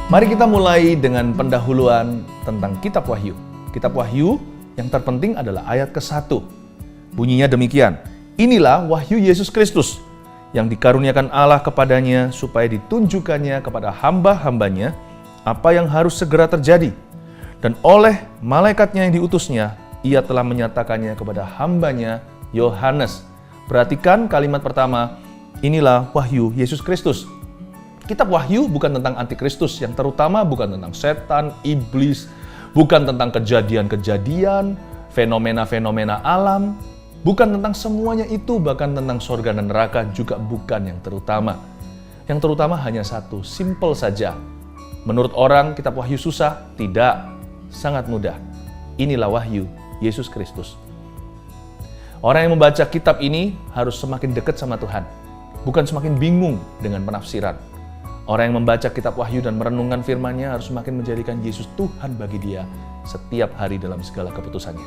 Mari kita mulai dengan pendahuluan tentang Kitab Wahyu. Kitab Wahyu yang terpenting adalah ayat ke-1. Bunyinya demikian, inilah wahyu Yesus Kristus yang dikaruniakan Allah kepadanya supaya ditunjukkannya kepada hamba-hambanya apa yang harus segera terjadi. Dan oleh malaikatnya yang diutusnya, ia telah menyatakannya kepada hambanya Yohanes. Perhatikan kalimat pertama, inilah wahyu Yesus Kristus. Kitab Wahyu bukan tentang antikristus, yang terutama bukan tentang setan, iblis, bukan tentang kejadian-kejadian, fenomena-fenomena alam, bukan tentang semuanya itu, bahkan tentang surga dan neraka juga bukan yang terutama. Yang terutama hanya satu, simple saja. Menurut orang Kitab Wahyu susah? Tidak, sangat mudah. Inilah wahyu Yesus Kristus. Orang yang membaca kitab ini harus semakin dekat sama Tuhan, bukan semakin bingung dengan penafsiran. Orang yang membaca kitab Wahyu dan merenungkan firman-Nya harus semakin menjadikan Yesus Tuhan bagi dia setiap hari dalam segala keputusannya.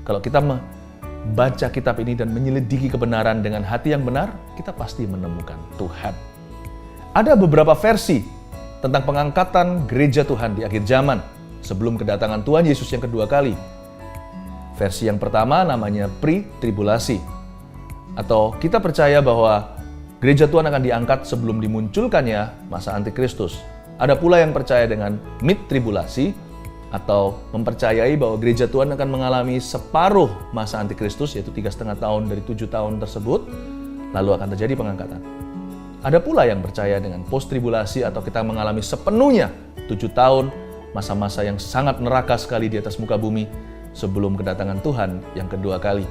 Kalau kita membaca kitab ini dan menyelidiki kebenaran dengan hati yang benar, kita pasti menemukan Tuhan. Ada beberapa versi tentang pengangkatan gereja Tuhan di akhir zaman sebelum kedatangan Tuhan Yesus yang kedua kali. Versi yang pertama namanya pre-tribulasi, atau kita percaya bahwa gereja Tuhan akan diangkat sebelum dimunculkannya masa antikristus. Ada pula yang percaya dengan mid-tribulasi, atau mempercayai bahwa gereja Tuhan akan mengalami separuh masa antikristus, yaitu 3,5 tahun dari 7 tahun tersebut, lalu akan terjadi pengangkatan. Ada pula yang percaya dengan post-tribulasi, atau kita mengalami sepenuhnya 7 tahun, masa-masa yang sangat neraka sekali di atas muka bumi sebelum kedatangan Tuhan yang kedua kali.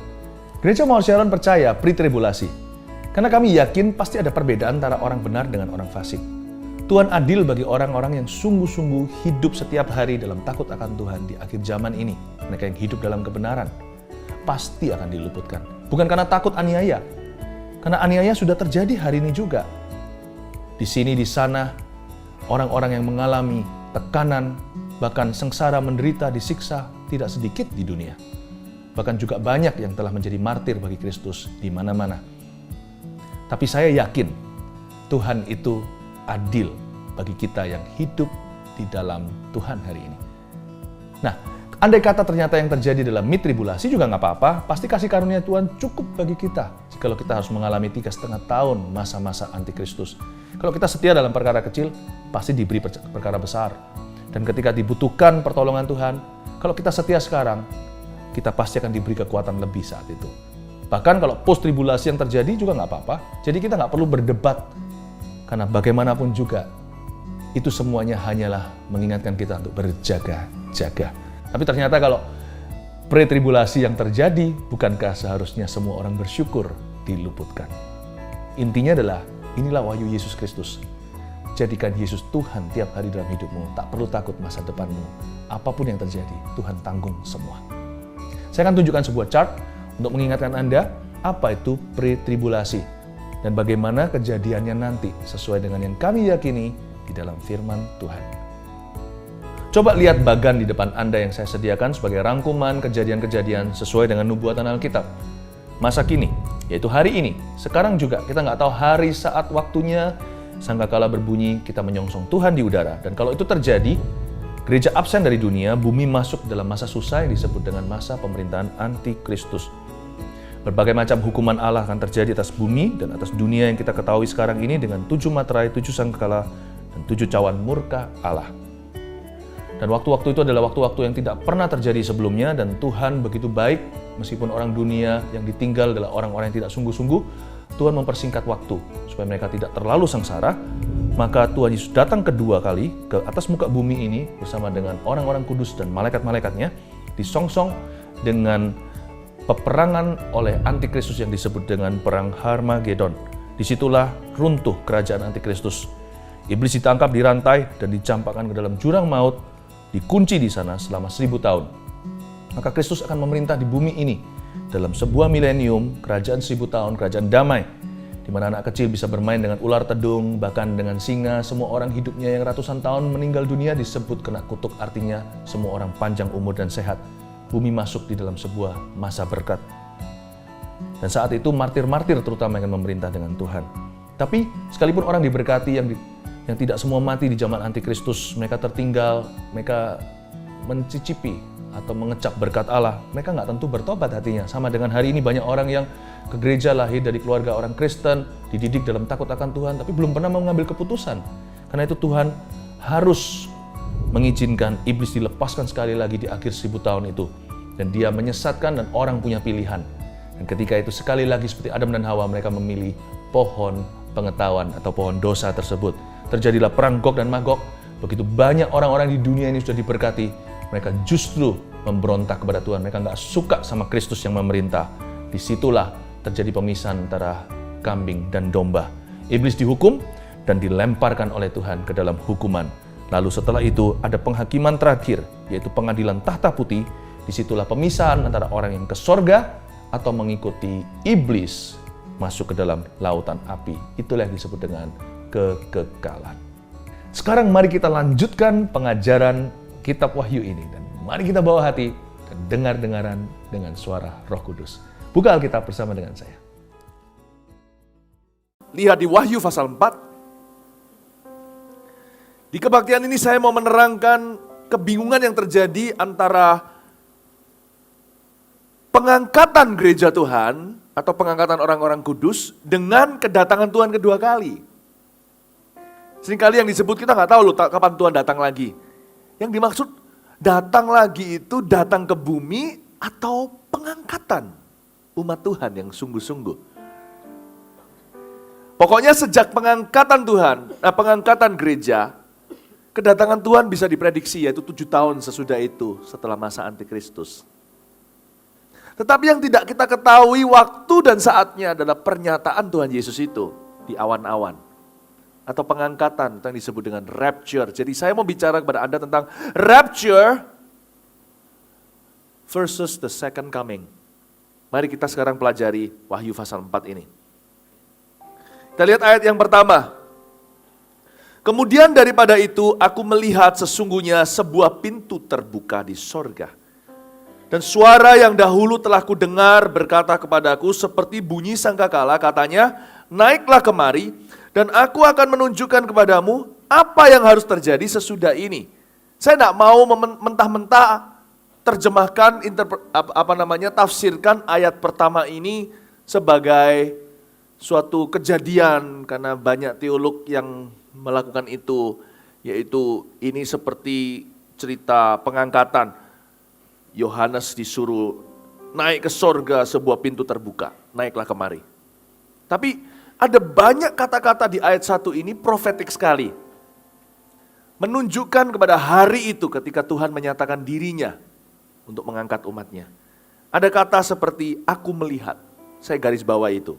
Gereja Mount Sharon percaya pre-tribulasi, karena kami yakin pasti ada perbedaan antara orang benar dengan orang fasik. Tuhan adil bagi orang-orang yang sungguh-sungguh hidup setiap hari dalam takut akan Tuhan di akhir zaman ini. Mereka yang hidup dalam kebenaran pasti akan diluputkan. Bukan karena takut aniaya, karena aniaya sudah terjadi hari ini juga. Di sini, di sana, orang-orang yang mengalami tekanan, bahkan sengsara, menderita, disiksa, tidak sedikit di dunia. Bahkan juga banyak yang telah menjadi martir bagi Kristus di mana-mana. Tapi saya yakin Tuhan itu adil bagi kita yang hidup di dalam Tuhan hari ini. Nah, andai kata ternyata yang terjadi dalam mid-tribulasi juga nggak apa-apa, pasti kasih karunia Tuhan cukup bagi kita. Kalau kita harus mengalami 3,5 tahun masa-masa antikristus. Kalau kita setia dalam perkara kecil, pasti diberi perkara besar. Dan ketika dibutuhkan pertolongan Tuhan, kalau kita setia sekarang, kita pasti akan diberi kekuatan lebih saat itu. Bahkan kalau post-tribulasi yang terjadi juga nggak apa-apa. Jadi kita nggak perlu berdebat. Karena bagaimanapun juga, itu semuanya hanyalah mengingatkan kita untuk berjaga-jaga. Tapi ternyata kalau pre-tribulasi yang terjadi, bukankah seharusnya semua orang bersyukur diluputkan? Intinya adalah, inilah wahyu Yesus Kristus. Jadikan Yesus Tuhan tiap hari dalam hidupmu. Tak perlu takut masa depanmu. Apapun yang terjadi, Tuhan tanggung semua. Saya akan tunjukkan sebuah chart untuk mengingatkan Anda apa itu pre-tribulasi dan bagaimana kejadiannya nanti sesuai dengan yang kami yakini di dalam firman Tuhan. Coba lihat bagan di depan Anda yang saya sediakan sebagai rangkuman kejadian-kejadian sesuai dengan nubuatan Alkitab. Masa kini, yaitu hari ini, sekarang juga kita nggak tahu hari, saat, waktunya, sangkakala berbunyi kita menyongsong Tuhan di udara. Dan kalau itu terjadi, gereja absen dari dunia, bumi masuk dalam masa susah yang disebut dengan masa pemerintahan antikristus. Berbagai macam hukuman Allah akan terjadi atas bumi dan atas dunia yang kita ketahui sekarang ini dengan 7 materai, 7 sangkakala, dan 7 cawan murka Allah. Dan waktu-waktu itu adalah waktu-waktu yang tidak pernah terjadi sebelumnya, dan Tuhan begitu baik, meskipun orang dunia yang ditinggal adalah orang-orang yang tidak sungguh-sungguh, Tuhan mempersingkat waktu supaya mereka tidak terlalu sengsara. Maka Tuhan Yesus datang kedua kali ke atas muka bumi ini bersama dengan orang-orang kudus dan malaikat-malaikatnya, disongsong dengan peperangan oleh antikristus yang disebut dengan perang Harmagedon. Disitulah runtuh kerajaan antikristus. Iblis ditangkap, dirantai, dan dicampakkan ke dalam jurang maut, dikunci di sana selama 1000 tahun. Maka Kristus akan memerintah di bumi ini dalam sebuah milenium, kerajaan 1000 tahun, kerajaan damai, di mana anak kecil bisa bermain dengan ular tedung, bahkan dengan singa. Semua orang hidupnya yang ratusan tahun meninggal dunia disebut kena kutuk, artinya semua orang panjang umur dan sehat. Bumi masuk di dalam sebuah masa berkat. Dan saat itu martir-martir terutama yang memerintah dengan Tuhan. Tapi sekalipun orang diberkati, yang tidak semua mati di zaman antikristus. Mereka tertinggal, mereka mencicipi atau mengecap berkat Allah. Mereka nggak tentu bertobat hatinya. Sama dengan hari ini banyak orang yang ke gereja, lahir dari keluarga orang Kristen, dididik dalam takut akan Tuhan, tapi belum pernah mengambil keputusan. Karena itu Tuhan harus mengizinkan iblis dilepaskan sekali lagi di akhir 1000 tahun itu. Dan dia menyesatkan dan orang punya pilihan. Dan ketika itu sekali lagi seperti Adam dan Hawa, mereka memilih pohon pengetahuan atau pohon dosa tersebut. Terjadilah perang Gog dan Magog. Begitu banyak orang-orang di dunia ini sudah diberkati, mereka justru memberontak kepada Tuhan. Mereka nggak suka sama Kristus yang memerintah. Disitulah terjadi pemisahan antara kambing dan domba. Iblis dihukum dan dilemparkan oleh Tuhan ke dalam hukuman. Lalu setelah itu ada penghakiman terakhir, yaitu pengadilan tahta putih. Disitulah pemisahan antara orang yang ke sorga atau mengikuti iblis masuk ke dalam lautan api. Itulah yang disebut dengan kekekalan. Sekarang mari kita lanjutkan pengajaran kitab Wahyu ini. Dan mari kita bawa hati dan dengar-dengaran dengan suara Roh Kudus. Buka Alkitab bersama dengan saya. Lihat di Wahyu pasal 4. Di kebaktian ini saya mau menerangkan kebingungan yang terjadi antara pengangkatan gereja Tuhan atau pengangkatan orang-orang kudus dengan kedatangan Tuhan kedua kali. Seringkali yang disebut kita nggak tahu loh kapan Tuhan datang lagi. Yang dimaksud datang lagi itu datang ke bumi atau pengangkatan umat Tuhan yang sungguh-sungguh. Pokoknya sejak pengangkatan Tuhan, pengangkatan gereja, kedatangan Tuhan bisa diprediksi yaitu 7 tahun sesudah itu setelah masa antikristus. Tetapi yang tidak kita ketahui waktu dan saatnya adalah pernyataan Tuhan Yesus itu di awan-awan. Atau pengangkatan yang disebut dengan rapture. Jadi saya mau bicara kepada Anda tentang rapture versus the second coming. Mari kita sekarang pelajari Wahyu pasal 4 ini. Kita lihat ayat yang pertama. Kemudian daripada itu aku melihat sesungguhnya sebuah pintu terbuka di sorga. Dan suara yang dahulu telah kudengar berkata kepadaku seperti bunyi sangkakala, katanya, naiklah kemari dan aku akan menunjukkan kepadamu apa yang harus terjadi sesudah ini. Saya tidak mau mentah-mentah terjemahkan, tafsirkan ayat pertama ini sebagai suatu kejadian, karena banyak teolog yang melakukan itu, yaitu ini seperti cerita pengangkatan. Yohanes disuruh naik ke sorga, sebuah pintu terbuka, naiklah kemari. Tapi ada banyak kata-kata di ayat 1 ini profetik sekali. Menunjukkan kepada hari itu ketika Tuhan menyatakan dirinya untuk mengangkat umatnya. Ada kata seperti aku melihat, saya garis bawah itu.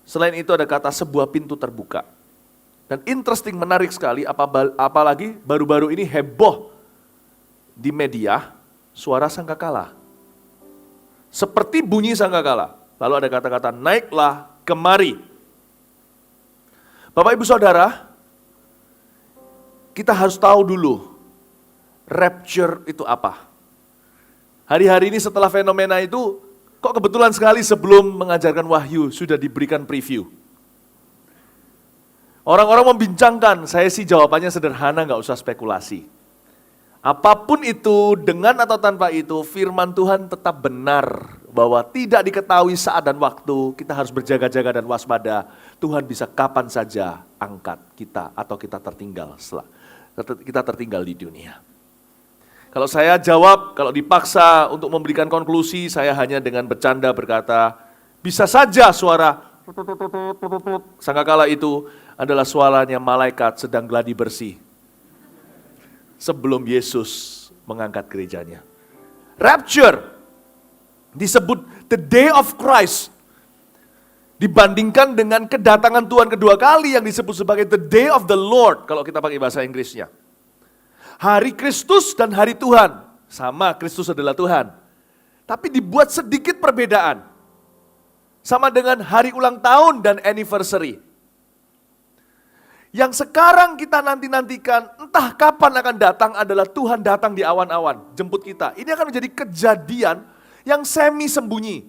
Selain itu ada kata sebuah pintu terbuka. Dan interesting, menarik sekali, apalagi baru-baru ini heboh di media, suara sangkakala. Seperti bunyi sangkakala. Lalu ada kata-kata naiklah kemari. Bapak Ibu Saudara, kita harus tahu dulu rapture itu apa. Hari-hari ini setelah fenomena itu, kok kebetulan sekali sebelum mengajarkan Wahyu sudah diberikan preview. Orang-orang membincangkan, saya sih jawabannya sederhana, nggak usah spekulasi. Apapun itu, dengan atau tanpa itu, firman Tuhan tetap benar bahwa tidak diketahui saat dan waktu, kita harus berjaga-jaga dan waspada. Tuhan bisa kapan saja angkat kita atau kita tertinggal di dunia. Kalau saya jawab, kalau dipaksa untuk memberikan konklusi, saya hanya dengan bercanda berkata, bisa saja suara sangkakala itu adalah suaranya malaikat sedang gladi bersih sebelum Yesus mengangkat gerejanya. Rapture disebut the day of Christ dibandingkan dengan kedatangan Tuhan kedua kali yang disebut sebagai the day of the Lord kalau kita pakai bahasa Inggrisnya. Hari Kristus dan hari Tuhan, sama, Kristus adalah Tuhan. Tapi dibuat sedikit perbedaan. Sama dengan hari ulang tahun dan anniversary. Yang sekarang kita nanti-nantikan, entah kapan akan datang adalah Tuhan datang di awan-awan, jemput kita. Ini akan menjadi kejadian yang semi sembunyi.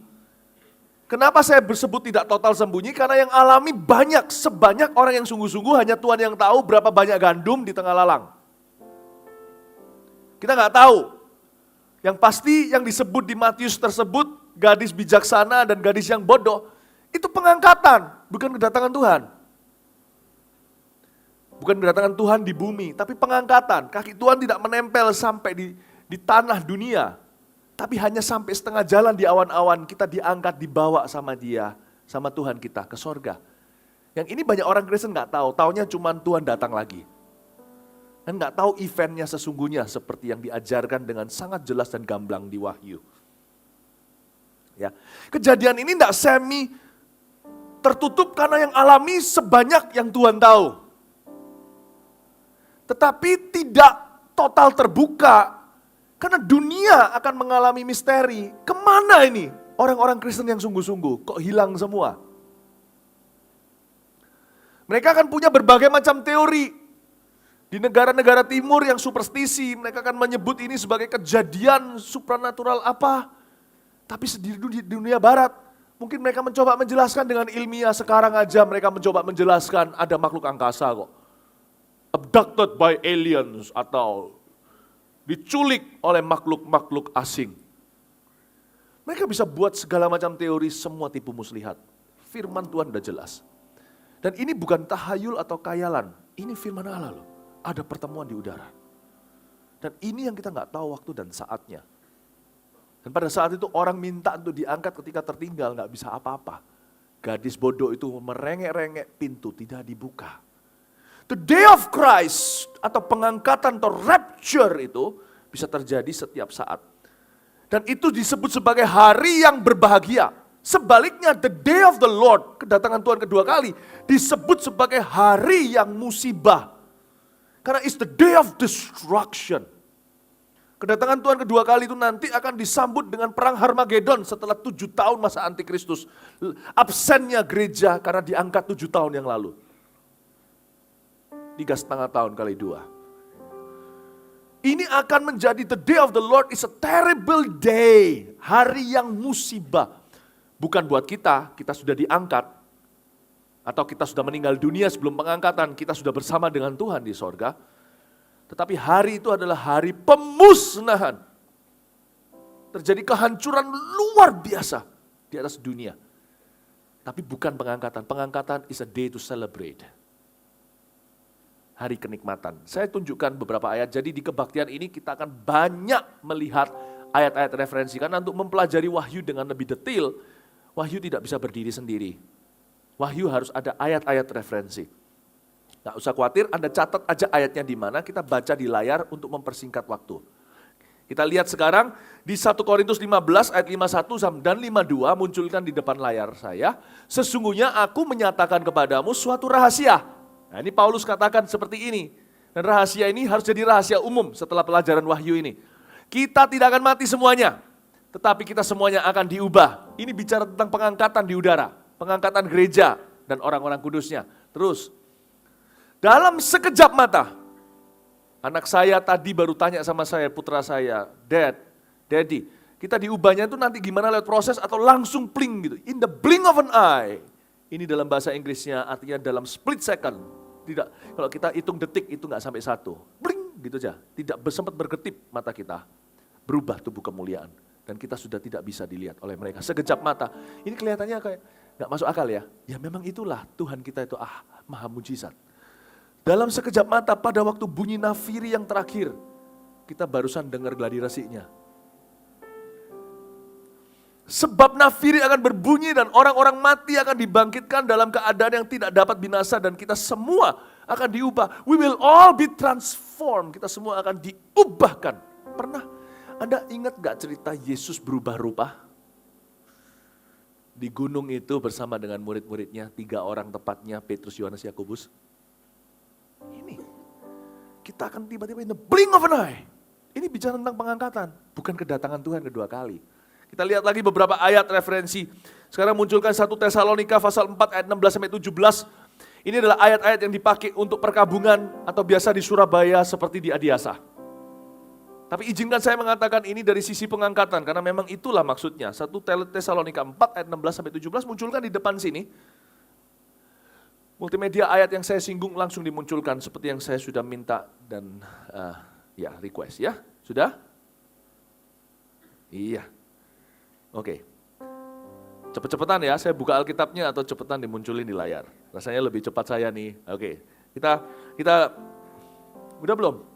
Kenapa saya bersebut tidak total sembunyi? Karena yang alami banyak, sebanyak orang yang sungguh-sungguh, hanya Tuhan yang tahu berapa banyak gandum di tengah lalang. Kita nggak tahu. Yang pasti yang disebut di Matius tersebut, gadis bijaksana dan gadis yang bodoh, itu pengangkatan, bukan kedatangan Tuhan. Bukan kedatangan Tuhan di bumi, tapi pengangkatan. Kaki Tuhan tidak menempel sampai di tanah dunia. Tapi hanya sampai setengah jalan di awan-awan, kita diangkat, dibawa sama Dia, sama Tuhan kita ke sorga. Yang ini banyak orang Kristen nggak tahu, taunya cuma Tuhan datang lagi. Dan nggak tahu eventnya sesungguhnya seperti yang diajarkan dengan sangat jelas dan gamblang di Wahyu. Ya, kejadian ini tidak semi tertutup karena yang alami sebanyak yang Tuhan tahu. Tetapi tidak total terbuka. Karena dunia akan mengalami misteri. Kemana ini orang-orang Kristen yang sungguh-sungguh? Kok hilang semua? Mereka akan punya berbagai macam teori. Di negara-negara timur yang superstisi, mereka akan menyebut ini sebagai kejadian supranatural apa. Tapi di dunia barat, mungkin mereka mencoba menjelaskan dengan ilmiah. Sekarang aja mereka mencoba menjelaskan ada makhluk angkasa kok. Abducted by aliens atau diculik oleh makhluk-makhluk asing. Mereka bisa buat segala macam teori, semua tipu muslihat. Firman Tuhan udah jelas. Dan ini bukan tahayul atau khayalan, ini firman Allah loh. Ada pertemuan di udara. Dan ini yang kita nggak tahu waktu dan saatnya. Dan pada saat itu orang minta untuk diangkat ketika tertinggal, nggak bisa apa-apa. Gadis bodoh itu merengek-rengek, pintu tidak dibuka. The day of Christ atau pengangkatan atau rapture itu bisa terjadi setiap saat. Dan itu disebut sebagai hari yang berbahagia. Sebaliknya the day of the Lord, kedatangan Tuhan kedua kali, disebut sebagai hari yang musibah. Karena it's the day of destruction. Kedatangan Tuhan kedua kali itu nanti akan disambut dengan perang Harmagedon setelah 7 tahun masa antikristus. Absennya gereja karena diangkat 7 tahun yang lalu. 3,5 tahun kali 2. Ini akan menjadi the day of the Lord is a terrible day. Hari yang musibah. Bukan buat kita sudah diangkat. Atau kita sudah meninggal dunia sebelum pengangkatan. Kita sudah bersama dengan Tuhan di sorga. Tetapi hari itu adalah hari pemusnahan. Terjadi kehancuran luar biasa di atas dunia. Tapi bukan pengangkatan. Pengangkatan is a day to celebrate. Hari kenikmatan. Saya tunjukkan beberapa ayat. Jadi di kebaktian ini kita akan banyak melihat ayat-ayat referensi. Karena untuk mempelajari Wahyu dengan lebih detail, Wahyu tidak bisa berdiri sendiri. Wahyu harus ada ayat-ayat referensi. Nggak usah khawatir, Anda catat aja ayatnya di mana, kita baca di layar untuk mempersingkat waktu. Kita lihat sekarang di 1 Korintus 15 ayat 51 dan 52 munculkan di depan layar saya. Sesungguhnya aku menyatakan kepadamu suatu rahasia. Nah ini Paulus katakan seperti ini. Dan rahasia ini harus jadi rahasia umum setelah pelajaran Wahyu ini. Kita tidak akan mati semuanya, tetapi kita semuanya akan diubah. Ini bicara tentang pengangkatan di udara, pengangkatan gereja dan orang-orang kudusnya. Terus, dalam sekejap mata, anak saya tadi baru tanya sama saya, putra saya, Daddy, kita diubahnya itu nanti gimana lewat proses atau langsung pling gitu. In the blink of an eye. Ini dalam bahasa Inggrisnya artinya dalam split second. Tidak, kalau kita hitung detik itu nggak sampai 1. Bling gitu aja. Tidak sempat berkedip mata kita. Berubah tubuh kemuliaan. Dan kita sudah tidak bisa dilihat oleh mereka. Sekejap mata. Ini kelihatannya kayak nggak masuk akal ya. Ya memang itulah Tuhan kita itu maha mujizat. Dalam sekejap mata pada waktu bunyi nafiri yang terakhir. Kita barusan dengar gladi resiknya. Sebab nafiri akan berbunyi dan orang-orang mati akan dibangkitkan dalam keadaan yang tidak dapat binasa dan kita semua akan diubah. We will all be transformed. Kita semua akan diubahkan. Pernah Anda ingat gak cerita Yesus berubah rupa? Di gunung itu bersama dengan murid-muridnya, 3 orang tepatnya, Petrus, Yohanes, Yakobus. Ini, kita akan tiba-tiba in the blink of an eye. Ini bicara tentang pengangkatan, bukan kedatangan Tuhan kedua kali. Kita lihat lagi beberapa ayat referensi. Sekarang munculkan 1 Tesalonika pasal 4 ayat 16-17. Ini adalah ayat-ayat yang dipakai untuk perkabungan atau biasa di Surabaya seperti di Adiasa. Tapi izinkan saya mengatakan ini dari sisi pengangkatan, karena memang itulah maksudnya. 1 Tesalonika 4 ayat 16-17 munculkan di depan sini. Multimedia ayat yang saya singgung langsung dimunculkan seperti yang saya sudah minta dan request ya. Sudah? Iya. Oke. Cepet-cepetan ya, saya buka Alkitabnya atau cepetan dimunculin di layar. Rasanya lebih cepat saya nih. Oke. Kita udah belum?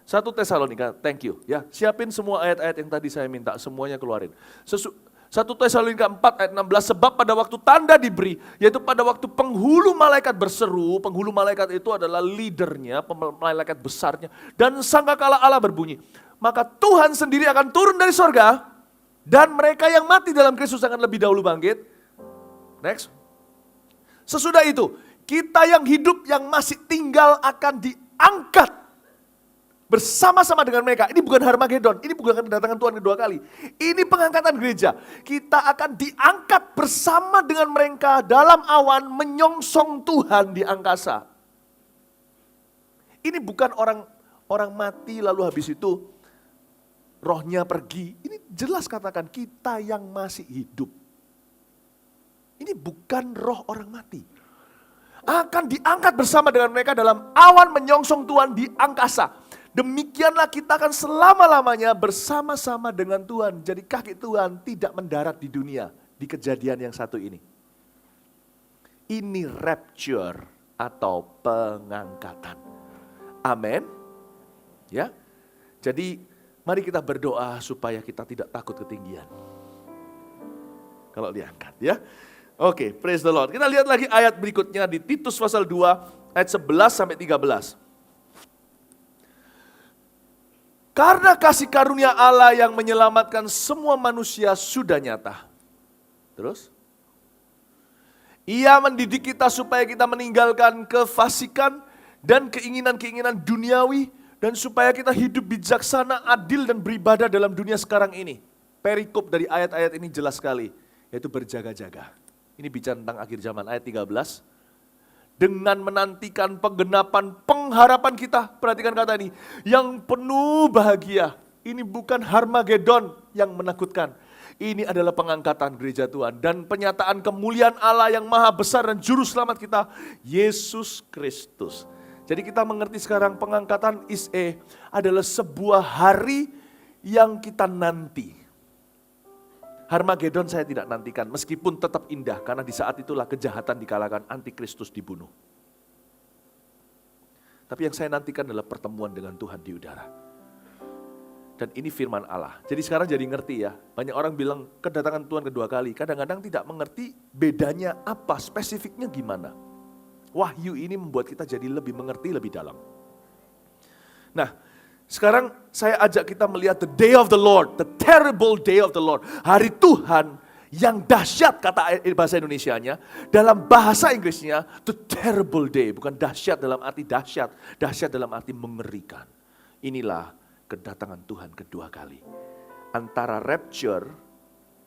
1 Tesalonika, thank you. Ya, siapin semua ayat-ayat yang tadi saya minta, semuanya keluarin. 1 Tesalonika 4 ayat 16, sebab pada waktu tanda diberi, yaitu pada waktu penghulu malaikat berseru, penghulu malaikat itu adalah leadernya, malaikat besarnya, dan sangkakala Allah berbunyi, maka Tuhan sendiri akan turun dari sorga, dan mereka yang mati dalam Kristus akan lebih dahulu bangkit. Next. Sesudah itu, kita yang hidup yang masih tinggal akan diangkat bersama-sama dengan mereka. Ini bukan Harmagedon, ini bukan kedatangan Tuhan kedua kali. Ini pengangkatan gereja. Kita akan diangkat bersama dengan mereka dalam awan menyongsong Tuhan di angkasa. Ini bukan orang mati lalu habis itu rohnya pergi. Ini jelas katakan kita yang masih hidup. Ini bukan roh orang mati. Akan diangkat bersama dengan mereka dalam awan menyongsong Tuhan di angkasa. Demikianlah kita akan selama-lamanya bersama-sama dengan Tuhan. Jadi kaki Tuhan tidak mendarat di dunia di kejadian yang satu ini. Ini rapture atau pengangkatan. Amin. Ya. Jadi mari kita berdoa supaya kita tidak takut ketinggian. Kalau diangkat ya. Oke, praise the Lord. Kita lihat lagi ayat berikutnya di Titus pasal 2 ayat 11 sampai 13. Karena kasih karunia Allah yang menyelamatkan semua manusia sudah nyata. Terus? Ia mendidik kita supaya kita meninggalkan kefasikan dan keinginan-keinginan duniawi. Dan supaya kita hidup bijaksana, adil dan beribadah dalam dunia sekarang ini. Perikop dari ayat-ayat ini jelas sekali. Yaitu berjaga-jaga. Ini bicara tentang akhir zaman ayat 13. Dengan menantikan penggenapan pengharapan kita. Perhatikan kata ini. Yang penuh bahagia. Ini bukan Harmagedon yang menakutkan. Ini adalah pengangkatan gereja Tuhan. Dan penyataan kemuliaan Allah yang maha besar dan juru selamat kita. Yesus Kristus. Jadi kita mengerti sekarang pengangkatan adalah sebuah hari yang kita nanti. Harmagedon saya tidak nantikan, meskipun tetap indah, karena di saat itulah kejahatan dikalahkan, antikristus dibunuh. Tapi yang saya nantikan adalah pertemuan dengan Tuhan di udara. Dan ini firman Allah. Jadi sekarang jadi ngerti ya, banyak orang bilang kedatangan Tuhan kedua kali, kadang-kadang tidak mengerti bedanya apa, spesifiknya gimana. Wahyu ini membuat kita jadi lebih mengerti lebih dalam. Nah, sekarang saya ajak kita melihat the day of the Lord, the terrible day of the Lord. Hari Tuhan yang dahsyat kata bahasa Indonesianya, dalam bahasa Inggrisnya the terrible day, bukan dahsyat dalam arti dahsyat, dahsyat dalam arti mengerikan. Inilah kedatangan Tuhan kedua kali. Antara rapture,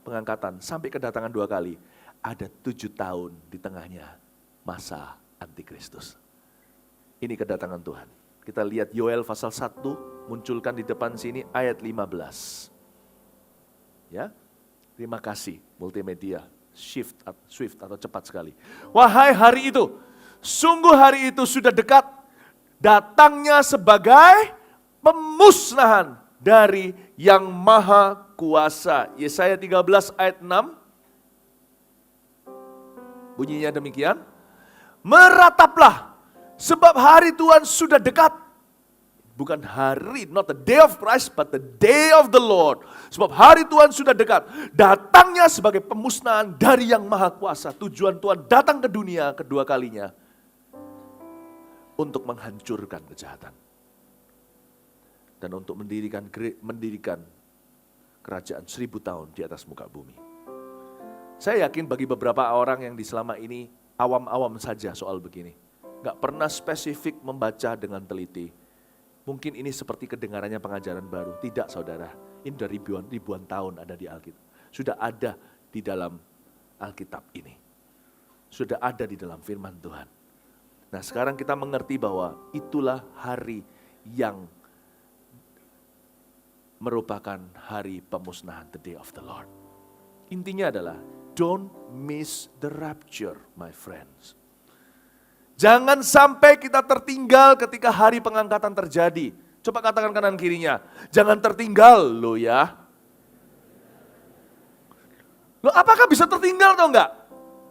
pengangkatan, sampai kedatangan dua kali, ada 7 tahun di tengahnya masa antikristus. Ini kedatangan Tuhan. Kita lihat Yoel pasal 1, munculkan di depan sini ayat 15. Ya, terima kasih multimedia, swift atau cepat sekali. Wahai hari itu, sungguh hari itu sudah dekat, datangnya sebagai pemusnahan dari yang maha kuasa. Yesaya 13 ayat 6, bunyinya demikian. Merataplah, sebab hari Tuhan sudah dekat. Bukan hari, not the day of Christ, but the day of the Lord. Sebab hari Tuhan sudah dekat. Datangnya sebagai pemusnahan dari yang maha kuasa. Tujuan Tuhan datang ke dunia kedua kalinya. Untuk menghancurkan kejahatan. Dan untuk mendirikan kerajaan 1000 tahun di atas muka bumi. Saya yakin bagi beberapa orang yang selama ini awam-awam saja soal begini. Gak pernah spesifik membaca dengan teliti. Mungkin ini seperti kedengarannya pengajaran baru. Tidak saudara, ini sudah ribuan tahun ada di Alkitab. Sudah ada di dalam Alkitab ini. Sudah ada di dalam firman Tuhan. Nah sekarang kita mengerti bahwa itulah hari yang merupakan hari pemusnahan, the day of the Lord. Intinya adalah, don't miss the rapture, my friends. Jangan sampai kita tertinggal ketika hari pengangkatan terjadi. Coba katakan kanan kirinya, jangan tertinggal lo ya. Lo apakah bisa tertinggal atau enggak?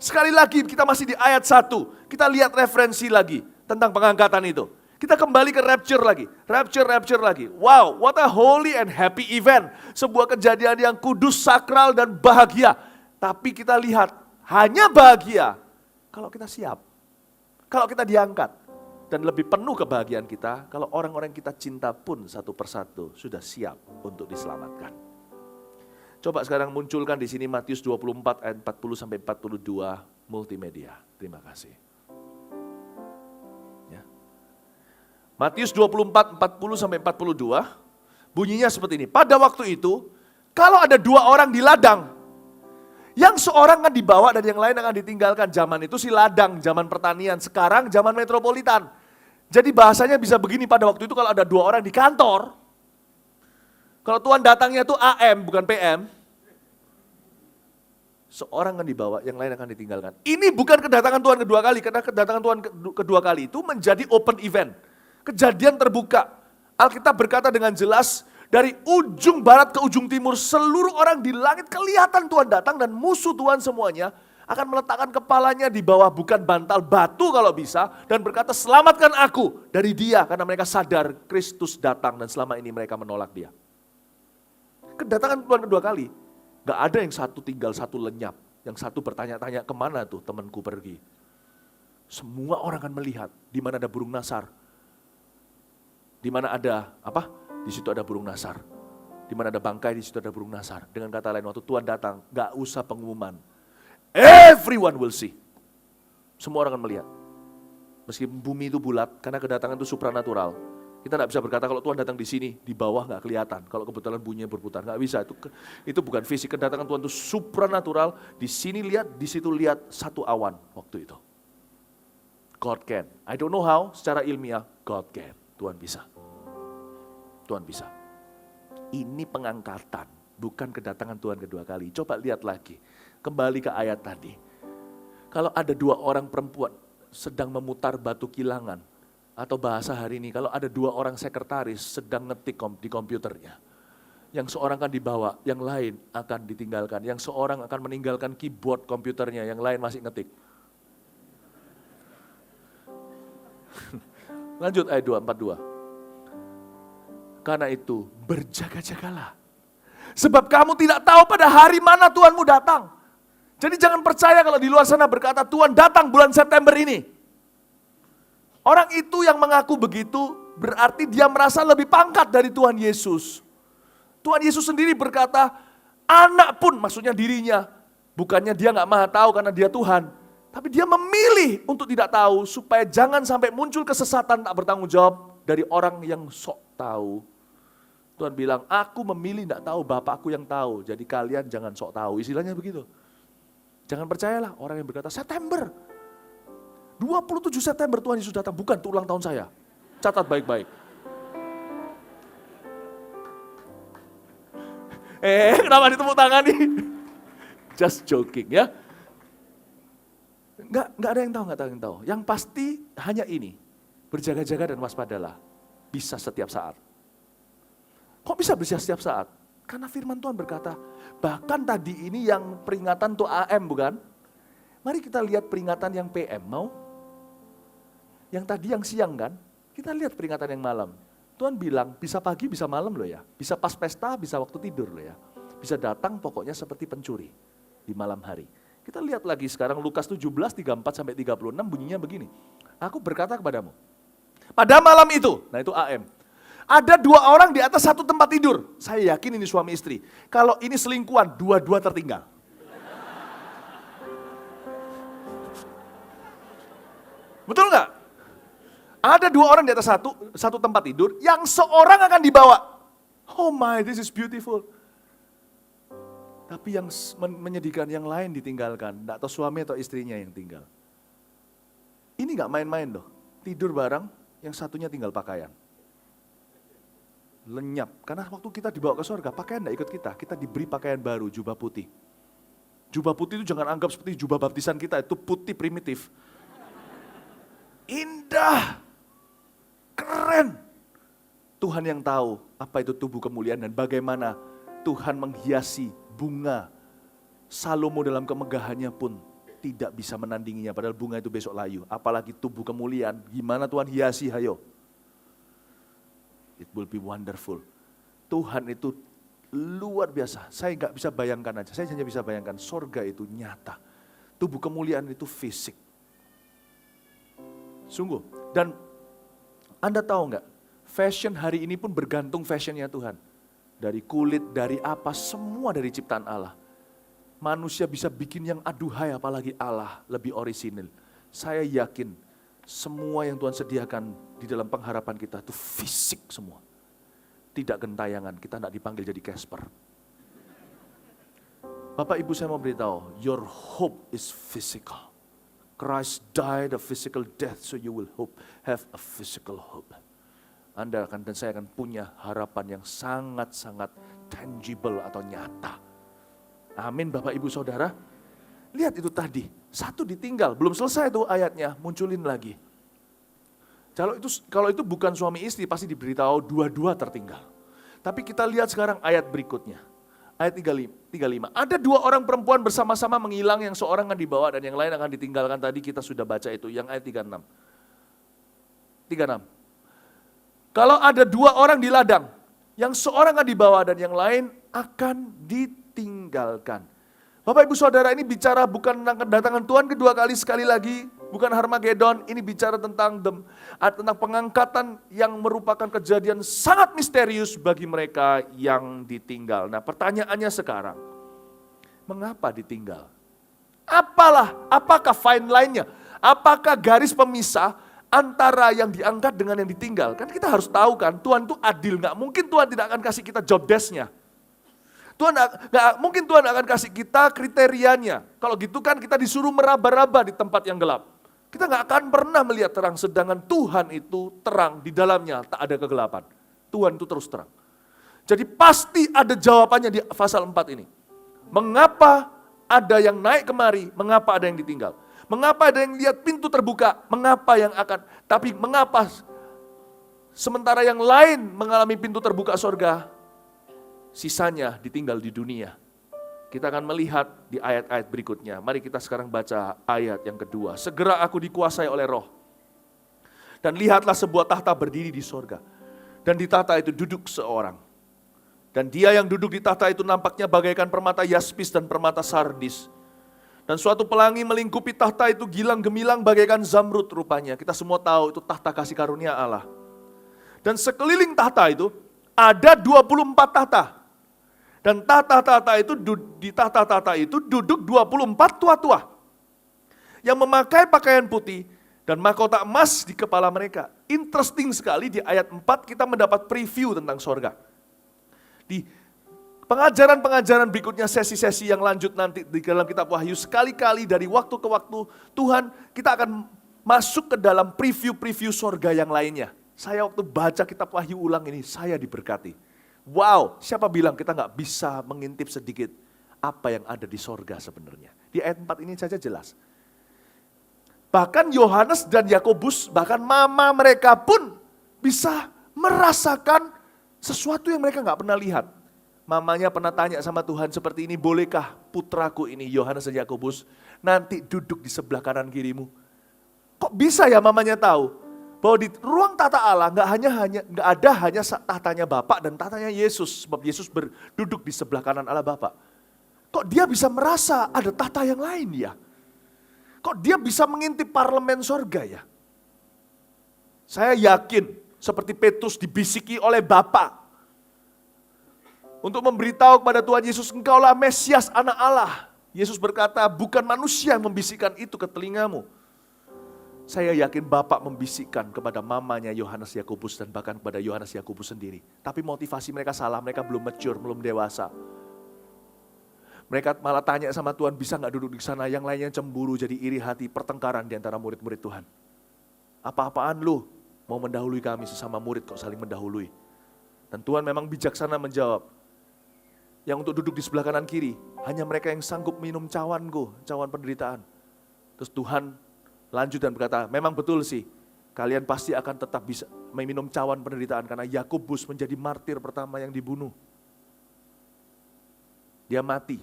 Sekali lagi kita masih di ayat 1, kita lihat referensi lagi tentang pengangkatan itu. Kita kembali ke rapture lagi, rapture lagi. Wow, what a holy and happy event. Sebuah kejadian yang kudus, sakral, dan bahagia. Tapi kita lihat, hanya bahagia kalau kita siap. Kalau kita diangkat. Dan lebih penuh kebahagiaan kita, kalau orang-orang kita cinta pun satu persatu sudah siap untuk diselamatkan. Coba sekarang munculkan di sini Matius 24 ayat 40-42 multimedia. Terima kasih. Matius 24, 40-42, bunyinya seperti ini. Pada waktu itu, kalau ada 2 orang di ladang, yang seorang akan dibawa dan yang lain akan ditinggalkan. Zaman itu si ladang, zaman pertanian. Sekarang zaman metropolitan. Jadi bahasanya bisa begini, pada waktu itu kalau ada 2 orang di kantor, kalau Tuhan datangnya itu AM bukan PM, seorang akan dibawa, yang lain akan ditinggalkan. Ini bukan kedatangan Tuhan kedua kali, karena kedatangan Tuhan kedua kali itu menjadi open event. Kejadian terbuka. Alkitab berkata dengan jelas, dari ujung barat ke ujung timur, seluruh orang di langit kelihatan Tuhan datang dan musuh Tuhan semuanya akan meletakkan kepalanya di bawah bukan bantal batu kalau bisa, dan berkata, selamatkan aku dari dia, karena mereka sadar Kristus datang dan selama ini mereka menolak dia. Kedatangan Tuhan kedua kali, gak ada yang satu tinggal, satu lenyap, yang satu bertanya-tanya kemana tuh temanku pergi. Semua orang akan melihat di mana ada burung nasar. Di mana ada apa? Di situ ada burung nasar. Di mana ada bangkai, di situ ada burung nasar. Dengan kata lain, waktu Tuhan datang, gak usah pengumuman. Everyone will see. Semua orang akan melihat. Meskipun bumi itu bulat, karena kedatangan itu supranatural. Kita gak bisa berkata kalau Tuhan datang di sini, di bawah gak kelihatan. Kalau kebetulan bunyinya berputar, gak bisa. Itu bukan fisik, kedatangan Tuhan itu supranatural. Di sini lihat, di situ lihat, satu awan waktu itu. God can. I don't know how, secara ilmiah, God can. Tuhan bisa. Tuhan bisa. Ini pengangkatan, bukan kedatangan Tuhan kedua kali. Coba lihat lagi, kembali ke ayat tadi. Kalau ada 2 orang perempuan sedang memutar batu kilangan, atau bahasa hari ini, kalau ada 2 orang sekretaris sedang ngetik di komputernya. Yang seorang akan dibawa, yang lain akan ditinggalkan. Yang seorang akan meninggalkan keyboard komputernya, yang lain masih ngetik. Lanjut ayat 242. Karena itu berjaga-jagalah. Sebab kamu tidak tahu pada hari mana Tuhanmu datang. Jadi jangan percaya kalau di luar sana berkata Tuhan datang bulan September ini. Orang itu yang mengaku begitu berarti dia merasa lebih pangkat dari Tuhan Yesus. Tuhan Yesus sendiri berkata, anak pun maksudnya dirinya. Bukannya dia gak maha tahu karena dia Tuhan. Tapi dia memilih untuk tidak tahu supaya jangan sampai muncul kesesatan tak bertanggung jawab dari orang yang sok tahu. Tuhan bilang, aku memilih tidak tahu, Bapakku yang tahu. Jadi kalian jangan sok tahu, istilahnya begitu. Jangan percayalah orang yang berkata, September. 27 September Tuhan Yesus datang, bukan itu ulang tahun saya. Catat baik-baik. Kenapa ditepuk tangan nih? Just joking ya. Enggak ada yang tahu. Yang pasti hanya ini, berjaga-jaga dan waspadalah. Bisa setiap saat. Kok bisa setiap saat? Karena firman Tuhan berkata, bahkan tadi ini yang peringatan tuh AM bukan? Mari kita lihat peringatan yang PM, mau? Yang tadi yang siang kan? Kita lihat peringatan yang malam. Tuhan bilang, bisa pagi, bisa malam loh ya. Bisa pas pesta, bisa waktu tidur loh ya. Bisa datang pokoknya seperti pencuri di malam hari. Kita lihat lagi sekarang Lukas 17:34-36 bunyinya begini. Aku berkata kepadamu, pada malam itu, nah itu AM. Ada 2 orang di atas satu tempat tidur. Saya yakin ini suami istri. Kalau ini selingkuhan, 2-2 tertinggal. Betul nggak? Ada 2 orang di atas satu tempat tidur, yang seorang akan dibawa. Oh my, this is beautiful. Tapi yang menyedihkan, yang lain ditinggalkan. Nggak tahu suami atau istrinya yang tinggal. Ini nggak main-main loh. Tidur bareng, yang satunya tinggal pakaian. lenyap. Karena waktu kita dibawa ke surga, pakaian tidak ikut kita. Kita diberi pakaian baru, jubah putih. Jubah putih itu jangan anggap seperti jubah baptisan kita, itu putih primitif. Indah, keren. Tuhan yang tahu apa itu tubuh kemuliaan dan bagaimana Tuhan menghiasi bunga. Salomo dalam kemegahannya pun tidak bisa menandinginya, padahal bunga itu besok layu. Apalagi tubuh kemuliaan, gimana Tuhan hiasi, hayo. It will be wonderful. Tuhan itu luar biasa. Saya nggak bisa bayangkan aja. Saya hanya bisa bayangkan sorga itu nyata. Tubuh kemuliaan itu fisik. Sungguh. Dan Anda tahu nggak? Fashion hari ini pun bergantung fashionnya Tuhan. Dari kulit, dari apa, semua dari ciptaan Allah. Manusia bisa bikin yang aduhai, apalagi Allah lebih orisinil. Saya yakin semua yang Tuhan sediakan di dalam pengharapan kita itu fisik semua. Tidak gentayangan, kita tidak dipanggil jadi Casper. Bapak Ibu saya mau beritahu, your hope is physical. Christ died a physical death so you will have a physical hope. Anda akan dan saya akan punya harapan yang sangat-sangat tangible atau nyata. Amin Bapak Ibu Saudara. Lihat itu tadi, satu ditinggal, belum selesai tuh ayatnya, munculin lagi. Kalau itu bukan suami istri, pasti diberitahu dua-dua tertinggal. Tapi kita lihat sekarang ayat berikutnya. Ayat 35. Ada dua orang perempuan bersama-sama menghilang, yang seorang akan dibawa dan yang lain akan ditinggalkan. Tadi kita sudah baca itu, yang ayat 36. 36. Kalau ada dua orang di ladang, yang seorang akan dibawa dan yang lain akan ditinggalkan. Bapak Ibu Saudara, ini bicara bukan tentang kedatangan Tuhan kedua kali sekali lagi, bukan Harmagedon, ini bicara tentang pengangkatan yang merupakan kejadian sangat misterius bagi mereka yang ditinggal. Nah, pertanyaannya sekarang, mengapa ditinggal? Apakah fine line-nya? Apakah garis pemisah antara yang diangkat dengan yang ditinggal? Kan kita harus tahu kan, Tuhan itu adil, nggak mungkin Tuhan tidak akan kasih kita job desk-nya. Nggak mungkin Tuhan akan kasih kita kriterianya. Kalau gitu kan kita disuruh meraba-raba di tempat yang gelap. Kita nggak akan pernah melihat terang, sedangkan Tuhan itu terang, di dalamnya tak ada kegelapan. Tuhan itu terus terang. Jadi pasti ada jawabannya di pasal 4 ini. Mengapa ada yang naik kemari, mengapa ada yang ditinggal? Mengapa ada yang lihat pintu terbuka, mengapa yang akan, tapi mengapa sementara yang lain mengalami pintu terbuka surga, sisanya ditinggal di dunia. Kita akan melihat di ayat-ayat berikutnya. Mari kita sekarang baca ayat yang kedua. Segera aku dikuasai oleh Roh. Dan lihatlah sebuah tahta berdiri di sorga. Dan di tahta itu duduk seorang. Dan dia yang duduk di tahta itu nampaknya bagaikan permata yaspis dan permata sardis. Dan suatu pelangi melingkupi tahta itu gilang gemilang bagaikan zamrud rupanya. Kita semua tahu itu tahta kasih karunia Allah. Dan sekeliling tahta itu ada 24 tahta. Dan di tahta-tahta itu duduk 24 tua-tua yang memakai pakaian putih dan mahkota emas di kepala mereka. Interesting sekali di ayat 4 kita mendapat preview tentang sorga. Di pengajaran-pengajaran berikutnya, sesi-sesi yang lanjut nanti di dalam kitab Wahyu, sekali-kali dari waktu ke waktu Tuhan kita akan masuk ke dalam preview-preview sorga yang lainnya. Saya waktu baca kitab Wahyu ulang ini, saya diberkati. Wow, siapa bilang kita nggak bisa mengintip sedikit apa yang ada di sorga sebenarnya. Di ayat 4 ini saja jelas. Bahkan Yohanes dan Yakobus, bahkan mama mereka pun bisa merasakan sesuatu yang mereka nggak pernah lihat. Mamanya pernah tanya sama Tuhan seperti ini, bolehkah putraku ini, Yohanes dan Yakobus, nanti duduk di sebelah kanan kirimu? Kok bisa ya mamanya tahu? Bahwa di ruang tata Allah nggak ada hanya tahtanya Bapa dan tahtanya Yesus, sebab Yesus berduduk di sebelah kanan Allah Bapa. Kok dia bisa merasa ada tahta yang lain ya? Kok dia bisa mengintip parlemen sorga ya? Saya yakin seperti Petrus dibisiki oleh Bapa untuk memberitahu kepada Tuhan Yesus, engkaulah Mesias anak Allah. Yesus berkata, bukan manusia yang membisikkan itu ke telingamu. Saya yakin Bapak membisikkan kepada mamanya Yohanes Yakobus dan bahkan kepada Yohanes Yakobus sendiri. Tapi motivasi mereka salah, mereka belum mature, belum dewasa. Mereka malah tanya sama Tuhan, bisa gak duduk di sana? Yang lainnya cemburu, jadi iri hati, pertengkaran di antara murid-murid Tuhan. Apa-apaan lu? Mau mendahului kami sesama murid kok saling mendahului. Dan Tuhan memang bijaksana menjawab. Yang untuk duduk di sebelah kanan kiri, hanya mereka yang sanggup minum cawanku, cawan penderitaan. Terus Tuhan lanjut dan berkata, memang betul sih, kalian pasti akan tetap bisa meminum cawan penderitaan, karena Yakobus menjadi martir pertama yang dibunuh. Dia mati,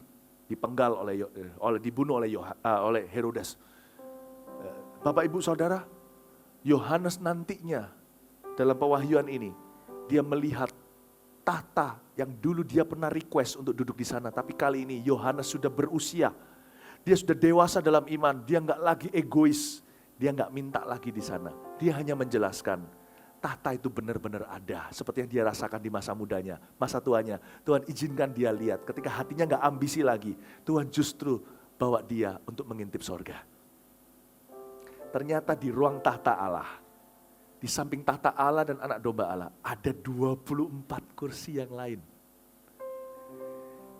dipenggal dibunuh oleh Herodes. Bapak Ibu Saudara, Yohanes nantinya dalam pewahyuan ini, dia melihat tahta yang dulu dia pernah request untuk duduk di sana. Tapi kali ini Yohanes sudah berusia, dia sudah dewasa dalam iman, dia nggak lagi egois, dia nggak minta lagi di sana. Dia hanya menjelaskan, tahta itu benar-benar ada, seperti yang dia rasakan di masa mudanya, masa tuanya. Tuhan izinkan dia lihat, ketika hatinya nggak ambisi lagi, Tuhan justru bawa dia untuk mengintip sorga. Ternyata di ruang tahta Allah, di samping tahta Allah dan anak domba Allah, ada 24 kursi yang lain.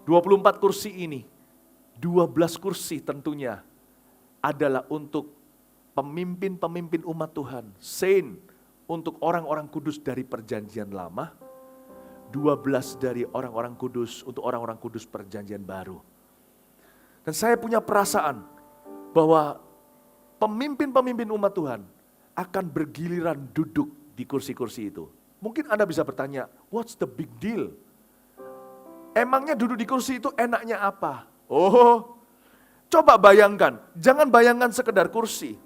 24 kursi ini, 12 kursi tentunya adalah untuk pemimpin-pemimpin umat Tuhan, saint, untuk orang-orang kudus dari perjanjian lama, 12 dari orang-orang kudus untuk orang-orang kudus perjanjian baru. Dan saya punya perasaan bahwa pemimpin-pemimpin umat Tuhan akan bergiliran duduk di kursi-kursi itu. Mungkin Anda bisa bertanya, what's the big deal? Emangnya duduk di kursi itu enaknya apa? Oh, coba bayangkan, jangan bayangkan sekedar kursi.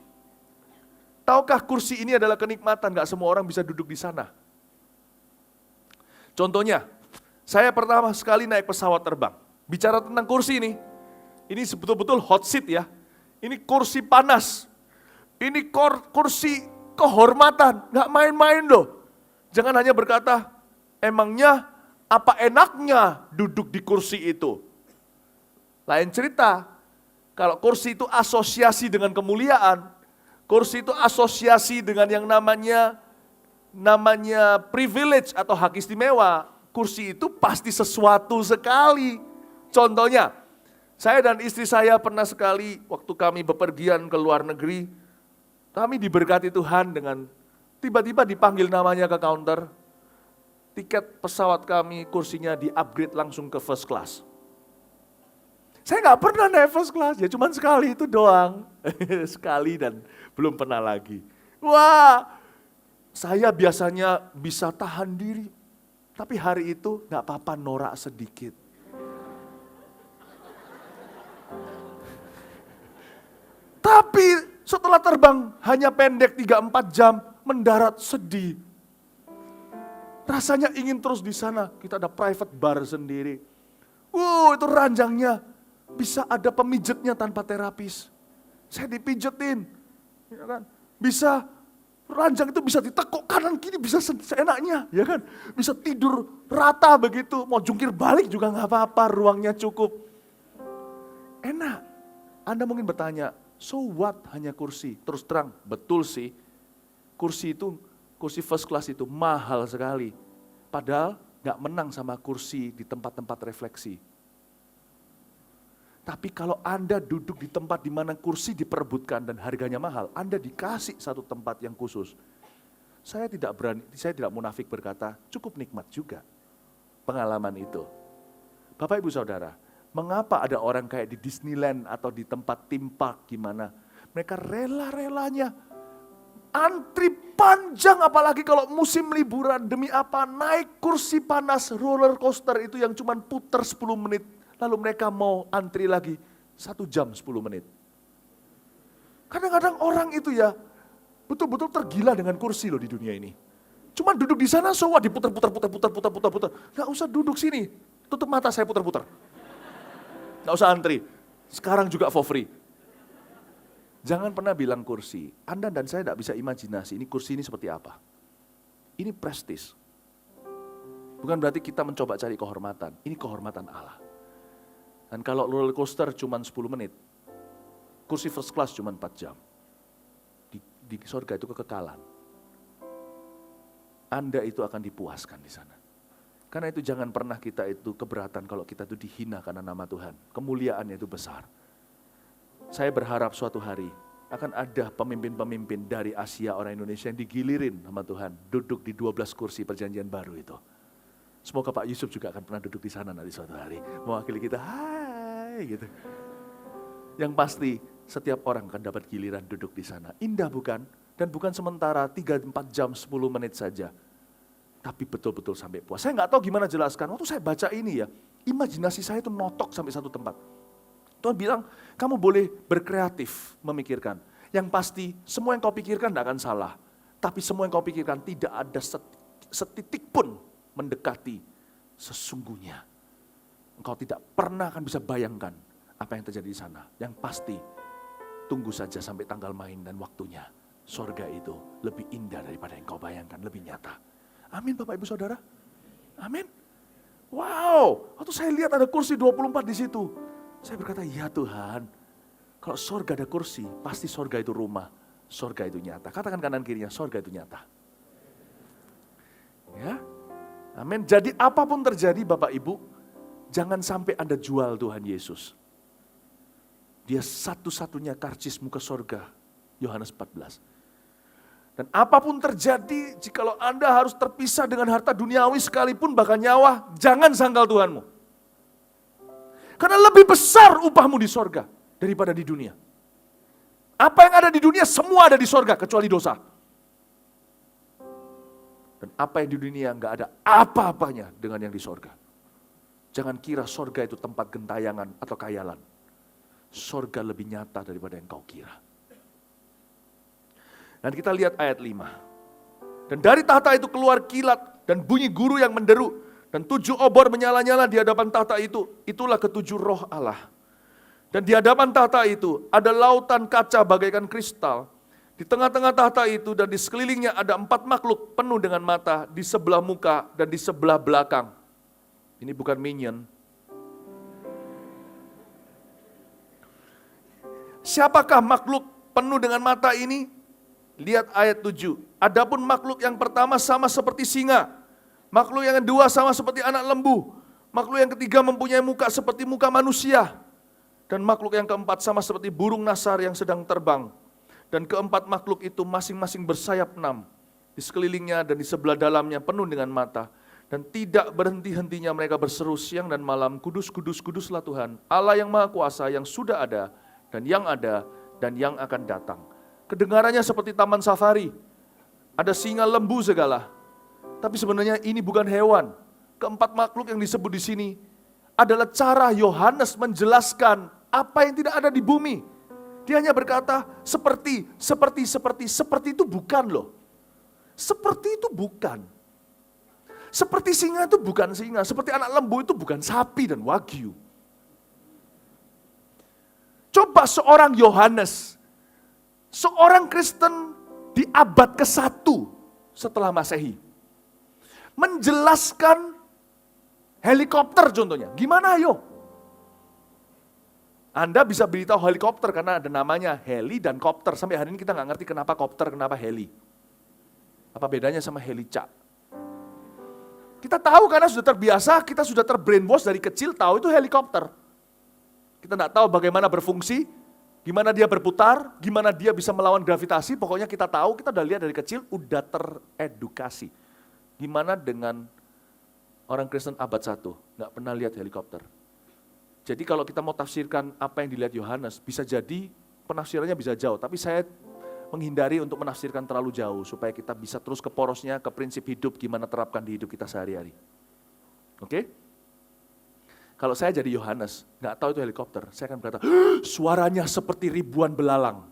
Tahukah kursi ini adalah kenikmatan, gak semua orang bisa duduk di sana. Contohnya, saya pertama sekali naik pesawat terbang. Bicara tentang kursi ini betul-betul hot seat ya. Ini kursi panas. Ini kursi kehormatan, gak main-main loh. Jangan hanya berkata, emangnya apa enaknya duduk di kursi itu. Lain cerita, kalau kursi itu asosiasi dengan kemuliaan, kursi itu asosiasi dengan yang namanya privilege atau hak istimewa, kursi itu pasti sesuatu sekali. Contohnya, saya dan istri saya pernah sekali waktu kami bepergian ke luar negeri, kami diberkati Tuhan dengan tiba-tiba dipanggil namanya ke counter, tiket pesawat kami kursinya di-upgrade langsung ke first class. Saya nggak pernah naik first class, ya cuman sekali itu doang. Sekali dan belum pernah lagi. Wah, saya biasanya bisa tahan diri, tapi hari itu nggak apa-apa norak sedikit. Tapi setelah terbang hanya pendek 3-4 jam, mendarat sedih. Rasanya ingin terus di sana, kita ada private bar sendiri. Itu ranjangnya, bisa ada pemijetnya tanpa terapis. Saya dipijetin, ya kan? Bisa, ranjang itu bisa ditekuk kanan kiri, bisa seenaknya, ya kan? Bisa tidur rata begitu, mau jungkir balik juga nggak apa-apa, ruangnya cukup. Enak. Anda mungkin bertanya, so what hanya kursi? Terus terang, betul sih, kursi first class itu mahal sekali. Padahal nggak menang sama kursi di tempat-tempat refleksi. Tapi kalau Anda duduk di tempat di mana kursi diperebutkan dan harganya mahal, Anda dikasih satu tempat yang khusus. Saya tidak munafik berkata, cukup nikmat juga pengalaman itu. Bapak Ibu Saudara, mengapa ada orang kayak di Disneyland atau di tempat theme park gimana? Mereka rela-relanya antri panjang, apalagi kalau musim liburan, demi apa? Naik kursi panas roller coaster itu yang cuma putar 10 menit. Lalu mereka mau antri lagi 1 jam 10 menit. Kadang-kadang orang itu ya betul-betul tergila dengan kursi loh di dunia ini. Cuma duduk di sana so what, diputar-putar. Gak usah duduk sini, tutup mata saya putar-putar. Gak usah antri, sekarang juga for free. Jangan pernah bilang kursi. Anda dan saya tidak bisa imajinasi ini kursi ini seperti apa. Ini prestis. Bukan berarti kita mencoba cari kehormatan. Ini kehormatan Allah. Dan kalau roller coaster cuma 10 menit, kursi first class cuma 4 jam. Di surga itu kekekalan. Anda itu akan dipuaskan di sana. Karena itu jangan pernah kita itu keberatan kalau kita itu dihina karena nama Tuhan. Kemuliaannya itu besar. Saya berharap suatu hari akan ada pemimpin-pemimpin dari Asia, orang Indonesia yang digilirin sama Tuhan. Duduk di 12 kursi perjanjian baru itu. Semoga Pak Yusuf juga akan pernah duduk di sana nanti suatu hari. Mewakili kita, hai gitu. Yang pasti setiap orang akan dapat giliran duduk di sana. Indah bukan? Dan bukan sementara 3-4 jam 10 menit saja. Tapi betul-betul sampai puas. Saya nggak tahu gimana jelaskan. Waktu saya baca ini ya, imajinasi saya itu notok sampai satu tempat. Tuhan bilang, kamu boleh berkreatif memikirkan. Yang pasti semua yang kau pikirkan tidak akan salah. Tapi semua yang kau pikirkan tidak ada setitik pun mendekati sesungguhnya. Engkau tidak pernah akan bisa bayangkan apa yang terjadi di sana. Yang pasti, tunggu saja sampai tanggal main dan waktunya. Sorga itu lebih indah daripada yang kau bayangkan, lebih nyata. Amin Bapak Ibu Saudara. Amin. Wow, waktu saya lihat ada kursi 24 di situ. Saya berkata, ya Tuhan, kalau sorga ada kursi, pasti sorga itu rumah. Sorga itu nyata. Katakan kanan kirinya, sorga itu nyata. Ya, amin. Jadi apapun terjadi Bapak Ibu, jangan sampai Anda jual Tuhan Yesus. Dia satu-satunya karcismu ke sorga. Yohanes 14. Dan apapun terjadi, jikalau Anda harus terpisah dengan harta duniawi sekalipun bahkan nyawa, jangan sangkal Tuhanmu. Karena lebih besar upahmu di sorga daripada di dunia. Apa yang ada di dunia semua ada di sorga kecuali dosa. Dan apa yang di dunia nggak ada apa-apanya dengan yang di sorga. Jangan kira sorga itu tempat gentayangan atau khayalan. Sorga lebih nyata daripada yang kau kira. Dan kita lihat ayat 5. Dan dari tahta itu keluar kilat dan bunyi guru yang menderu. Dan 7 obor menyala-nyala di hadapan tahta itu. Itulah ketujuh roh Allah. Dan di hadapan tahta itu ada lautan kaca bagaikan kristal. Di tengah-tengah tahta itu dan di sekelilingnya ada 4 makhluk penuh dengan mata di sebelah muka dan di sebelah belakang. Ini bukan minion. Siapakah makhluk penuh dengan mata ini? Lihat ayat 7. Adapun makhluk yang pertama sama seperti singa. Makhluk yang kedua sama seperti anak lembu. Makhluk yang ketiga mempunyai muka seperti muka manusia. Dan makhluk yang keempat sama seperti burung nasar yang sedang terbang. Dan keempat makhluk itu masing-masing bersayap 6. Di sekelilingnya dan di sebelah dalamnya penuh dengan mata. Dan tidak berhenti-hentinya mereka berseru siang dan malam, kudus, kudus, kuduslah Tuhan, Allah yang Maha Kuasa yang sudah ada, dan yang akan datang. Kedengarannya seperti taman safari. Ada singa, lembu segala. Tapi sebenarnya ini bukan hewan. Keempat makhluk yang disebut di sini adalah cara Yohanes menjelaskan apa yang tidak ada di bumi. Dia hanya berkata seperti itu bukan loh. Seperti itu bukan. Seperti singa itu bukan singa, seperti anak lembu itu bukan sapi dan wagyu. Coba seorang Yohanes, seorang Kristen di abad ke-1 setelah Masehi, menjelaskan helikopter contohnya. Gimana ayo? Anda bisa beritahu helikopter karena ada namanya heli dan kopter. Sampai hari ini kita nggak ngerti kenapa kopter, kenapa heli. Apa bedanya sama helica? Kita tahu karena sudah terbiasa, kita sudah terbrainwash dari kecil, tahu itu helikopter. Kita nggak tahu bagaimana berfungsi, gimana dia berputar, gimana dia bisa melawan gravitasi, pokoknya kita tahu, kita udah lihat dari kecil, udah teredukasi. Gimana dengan orang Kristen abad 1, nggak pernah lihat helikopter. Jadi kalau kita mau tafsirkan apa yang dilihat Yohanes, bisa jadi penafsirannya bisa jauh, tapi saya menghindari untuk menafsirkan terlalu jauh, supaya kita bisa terus ke porosnya, ke prinsip hidup, gimana terapkan di hidup kita sehari-hari. Oke? Kalau saya jadi Yohanes, nggak tahu itu helikopter, saya akan berkata, suaranya seperti ribuan belalang.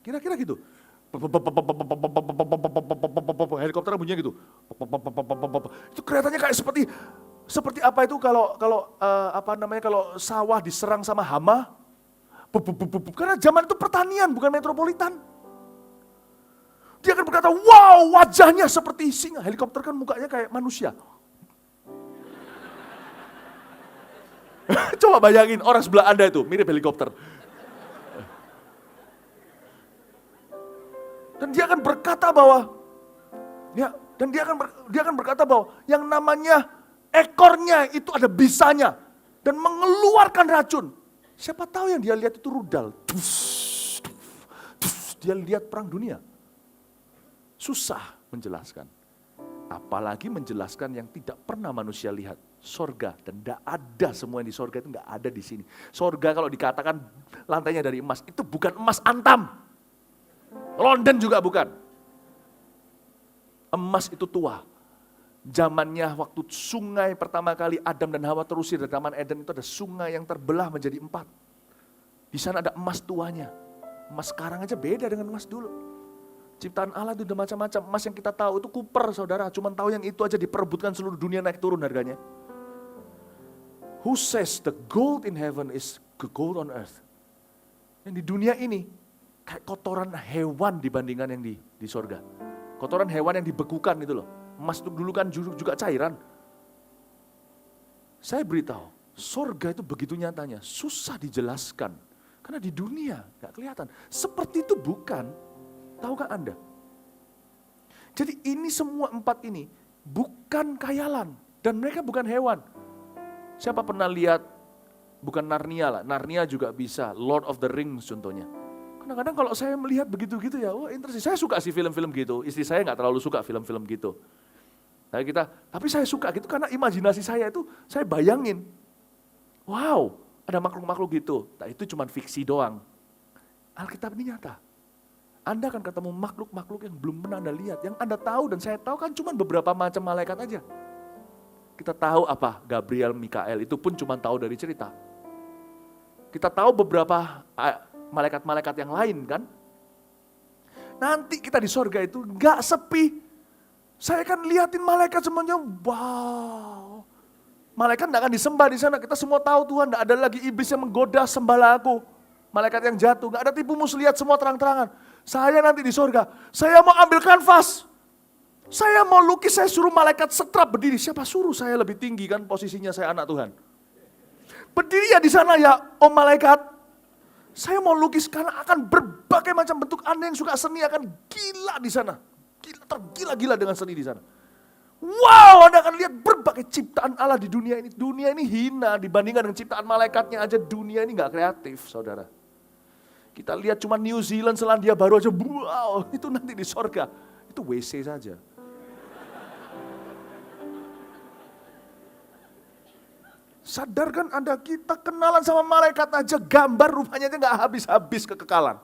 Kira-kira gitu. Helikopter bunyinya gitu. Itu kelihatannya kayak seperti apa itu kalau sawah diserang sama hama. Karena zaman itu pertanian, bukan metropolitan. Dia akan berkata, wow, wajahnya seperti singa. Helikopter kan mukanya kayak manusia. Coba bayangin orang sebelah Anda itu mirip helikopter. Dan dia akan berkata bahwa dia akan berkata bahwa yang namanya ekornya itu ada bisanya dan mengeluarkan racun. Siapa tahu yang dia lihat itu rudal. Dia lihat perang dunia. Susah menjelaskan. Apalagi menjelaskan yang tidak pernah manusia lihat. Sorga, dan tidak ada semua yang di sorga itu, nggak ada di sini. Sorga kalau dikatakan lantainya dari emas, itu bukan emas antam. London juga bukan. Emas itu tua. Zamannya waktu sungai pertama kali Adam dan Hawa terusir dari Taman Eden, itu ada sungai yang terbelah menjadi 4. Di sana ada emas tuanya. Emas sekarang aja beda dengan emas dulu. Ciptaan Allah itu udah macam-macam. Emas yang kita tahu itu kuper, saudara. Cuman tahu yang itu aja diperebutkan seluruh dunia, naik turun harganya. Who says the gold in heaven is the gold on earth? Yang di dunia ini kayak kotoran hewan dibandingkan yang di sorga. Kotoran hewan yang dibekukan itu loh. Emas itu dulu kan juga cairan. Saya beritahu, sorga itu begitu nyatanya, susah dijelaskan. Karena di dunia gak kelihatan. Seperti itu bukan. Tahukah Anda? Jadi ini semua 4 ini bukan khayalan. Dan mereka bukan hewan. Siapa pernah lihat, bukan Narnia lah, Narnia juga bisa, Lord of the Rings contohnya. Kadang-kadang kalau saya melihat begitu-gitu ya, wah interesting. Saya suka sih film-film gitu, istri saya gak terlalu suka film-film gitu. Nah tapi saya suka gitu karena imajinasi saya itu, saya bayangin, wow ada makhluk-makhluk gitu. Nah itu cuma fiksi doang. Alkitab ini nyata. Anda akan ketemu makhluk-makhluk yang belum pernah Anda lihat. Yang Anda tahu dan saya tahu kan cuma beberapa macam malaikat aja. Kita tahu apa? Gabriel, Mikael, itu pun cuma tahu dari cerita. Kita tahu beberapa malaikat-malaikat yang lain kan. Nanti kita di sorga itu gak sepi. Saya kan liatin malaikat semuanya, wow. Malaikat gak akan disembah di sana. Kita semua tahu Tuhan, gak ada lagi iblis yang menggoda sembahlah aku. Malaikat yang jatuh, gak ada tipu muslihat, lihat semua terang-terangan. Saya nanti di sorga, saya mau ambil kanvas. Saya mau lukis, saya suruh malaikat setrap berdiri. Siapa suruh saya lebih tinggi kan posisinya saya anak Tuhan. Berdiri ya di sana ya om malaikat. Saya mau lukis karena akan berbagai macam bentuk. Anda yang suka seni akan gila di sana. Tergila-gila dengan seni di sana. Wow, Anda akan lihat berbagai ciptaan Allah di dunia ini. Dunia ini hina dibandingkan dengan ciptaan malaikatnya aja. Dunia ini gak kreatif, saudara. Kita lihat cuma New Zealand, Selandia Baru aja, wow, itu nanti di sorga. Itu WC saja. Sadar kan Anda, kita kenalan sama malaikat aja, gambar rupanya aja gak habis-habis kekekalan.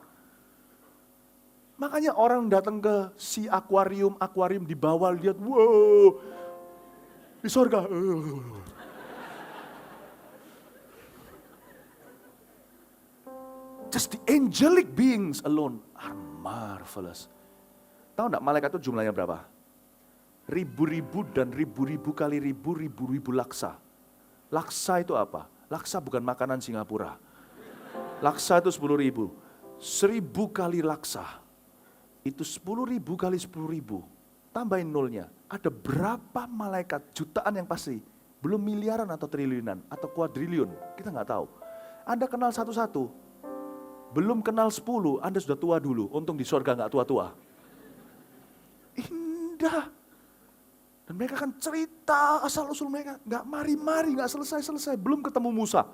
Makanya orang datang ke si akuarium di bawah lihat, wow, di sorga. Just the angelic beings alone are marvelous. Tahu enggak malaikat itu jumlahnya berapa? Ribu-ribu dan ribu-ribu kali ribu-ribu laksa. Laksa itu apa? Laksa bukan makanan Singapura. Laksa itu 10.000. 1.000 kali laksa. Itu 10.000 kali 10.000. Tambahin nolnya. Ada berapa malaikat? Jutaan yang pasti. Belum miliaran atau triliunan atau kuadriliun. Kita nggak tahu. Anda kenal satu-satu. Belum kenal 10, Anda sudah tua dulu. Untung di sorga nggak tua-tua. Indah. Dan mereka akan cerita asal-usul mereka. Nggak mari-mari, nggak selesai-selesai. Belum ketemu Musa.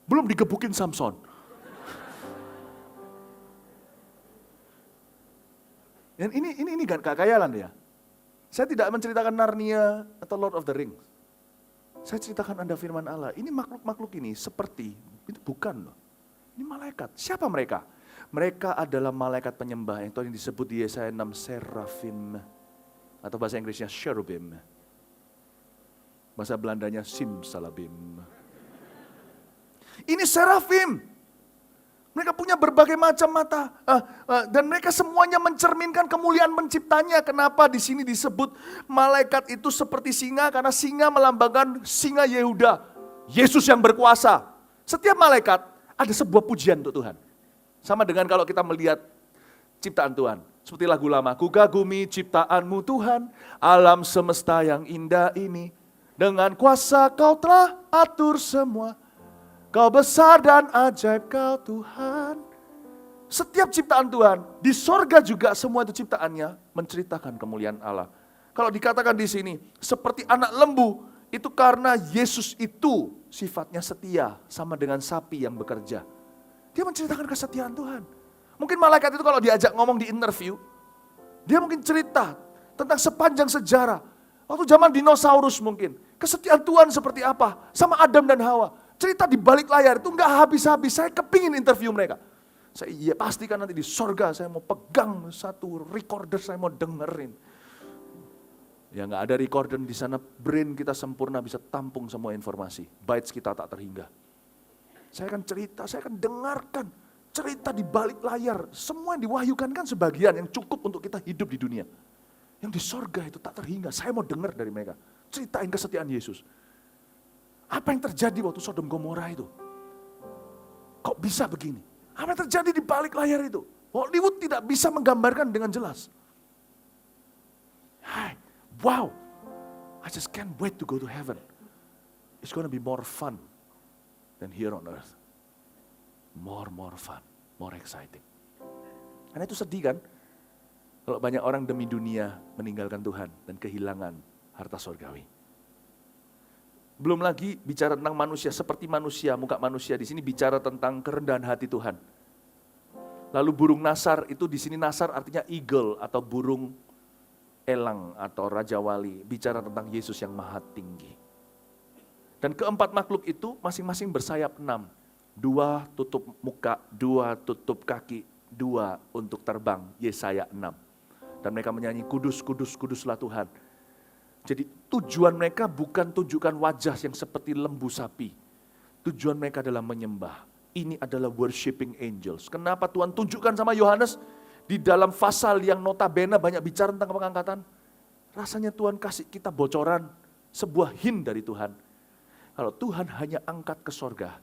Belum digebukin Samson. Dan ini gak khayalan ya. Saya tidak menceritakan Narnia atau Lord of the Rings. Saya ceritakan Anda firman Allah. Ini makhluk-makhluk ini seperti, itu bukan loh. Ini malaikat. Siapa mereka? Mereka adalah malaikat penyembah yang disebut di Yesaya 6 serafim. Atau bahasa Inggrisnya cherubim. Bahasa Belandanya simsalabim. Ini serafim. Mereka punya berbagai macam mata. Dan mereka semuanya mencerminkan kemuliaan penciptanya. Kenapa di sini disebut malaikat itu seperti singa? Karena singa melambangkan singa Yehuda. Yesus yang berkuasa. Setiap malaikat ada sebuah pujian untuk Tuhan. Sama dengan kalau kita melihat ciptaan Tuhan. Seperti lagu lama, ku kagumi ciptaanmu Tuhan, alam semesta yang indah ini. Dengan kuasa kau telah atur semua, kau besar dan ajaib kau Tuhan. Setiap ciptaan Tuhan, di sorga juga semua itu ciptaannya menceritakan kemuliaan Allah. Kalau dikatakan di sini, seperti anak lembu, itu karena Yesus itu sifatnya setia sama dengan sapi yang bekerja. Dia menceritakan kesetiaan Tuhan. Mungkin malaikat itu kalau diajak ngomong di interview, dia mungkin cerita tentang sepanjang sejarah. Waktu zaman dinosaurus mungkin. Kesetiaan Tuhan seperti apa? Sama Adam dan Hawa. Cerita di balik layar itu nggak habis-habis. Saya kepingin interview mereka. Saya pastikan nanti di sorga saya mau pegang satu recorder, saya mau dengerin. Ya nggak ada recorder di sana, brain kita sempurna bisa tampung semua informasi. Bytes kita tak terhingga. Saya akan cerita, saya akan dengarkan cerita di balik layar. Semua yang diwahyukan kan sebagian yang cukup untuk kita hidup di dunia. Yang di sorga itu tak terhingga. Saya mau dengar dari mereka. Ceritain kesetiaan Yesus. Apa yang terjadi waktu Sodom Gomora itu? Kok bisa begini? Apa yang terjadi di balik layar itu? Hollywood tidak bisa menggambarkan dengan jelas. Hai, wow, I just can't wait to go to heaven. It's gonna be more fun than here on earth. More fun, more exciting. Karena itu sedih kan? Kalau banyak orang demi dunia meninggalkan Tuhan dan kehilangan harta surgawi. Belum lagi bicara tentang manusia, seperti manusia, muka manusia. Di sini bicara tentang kerendahan hati Tuhan. Lalu burung nasar, itu di sini nasar artinya eagle atau burung elang atau raja wali. Bicara tentang Yesus yang maha tinggi. Dan keempat makhluk itu masing-masing bersayap 6. 2 tutup muka, 2 tutup kaki, 2 untuk terbang. Yesaya 6. Dan mereka menyanyi, kudus, kudus, kuduslah Tuhan. Jadi tujuan mereka bukan tunjukkan wajah yang seperti lembu sapi. Tujuan mereka adalah menyembah. Ini adalah worshiping angels. Kenapa Tuhan tunjukkan sama Yohanes di dalam pasal yang notabene banyak bicara tentang pengangkatan? Rasanya Tuhan kasih kita bocoran, sebuah hint dari Tuhan. Kalau Tuhan hanya angkat ke sorga,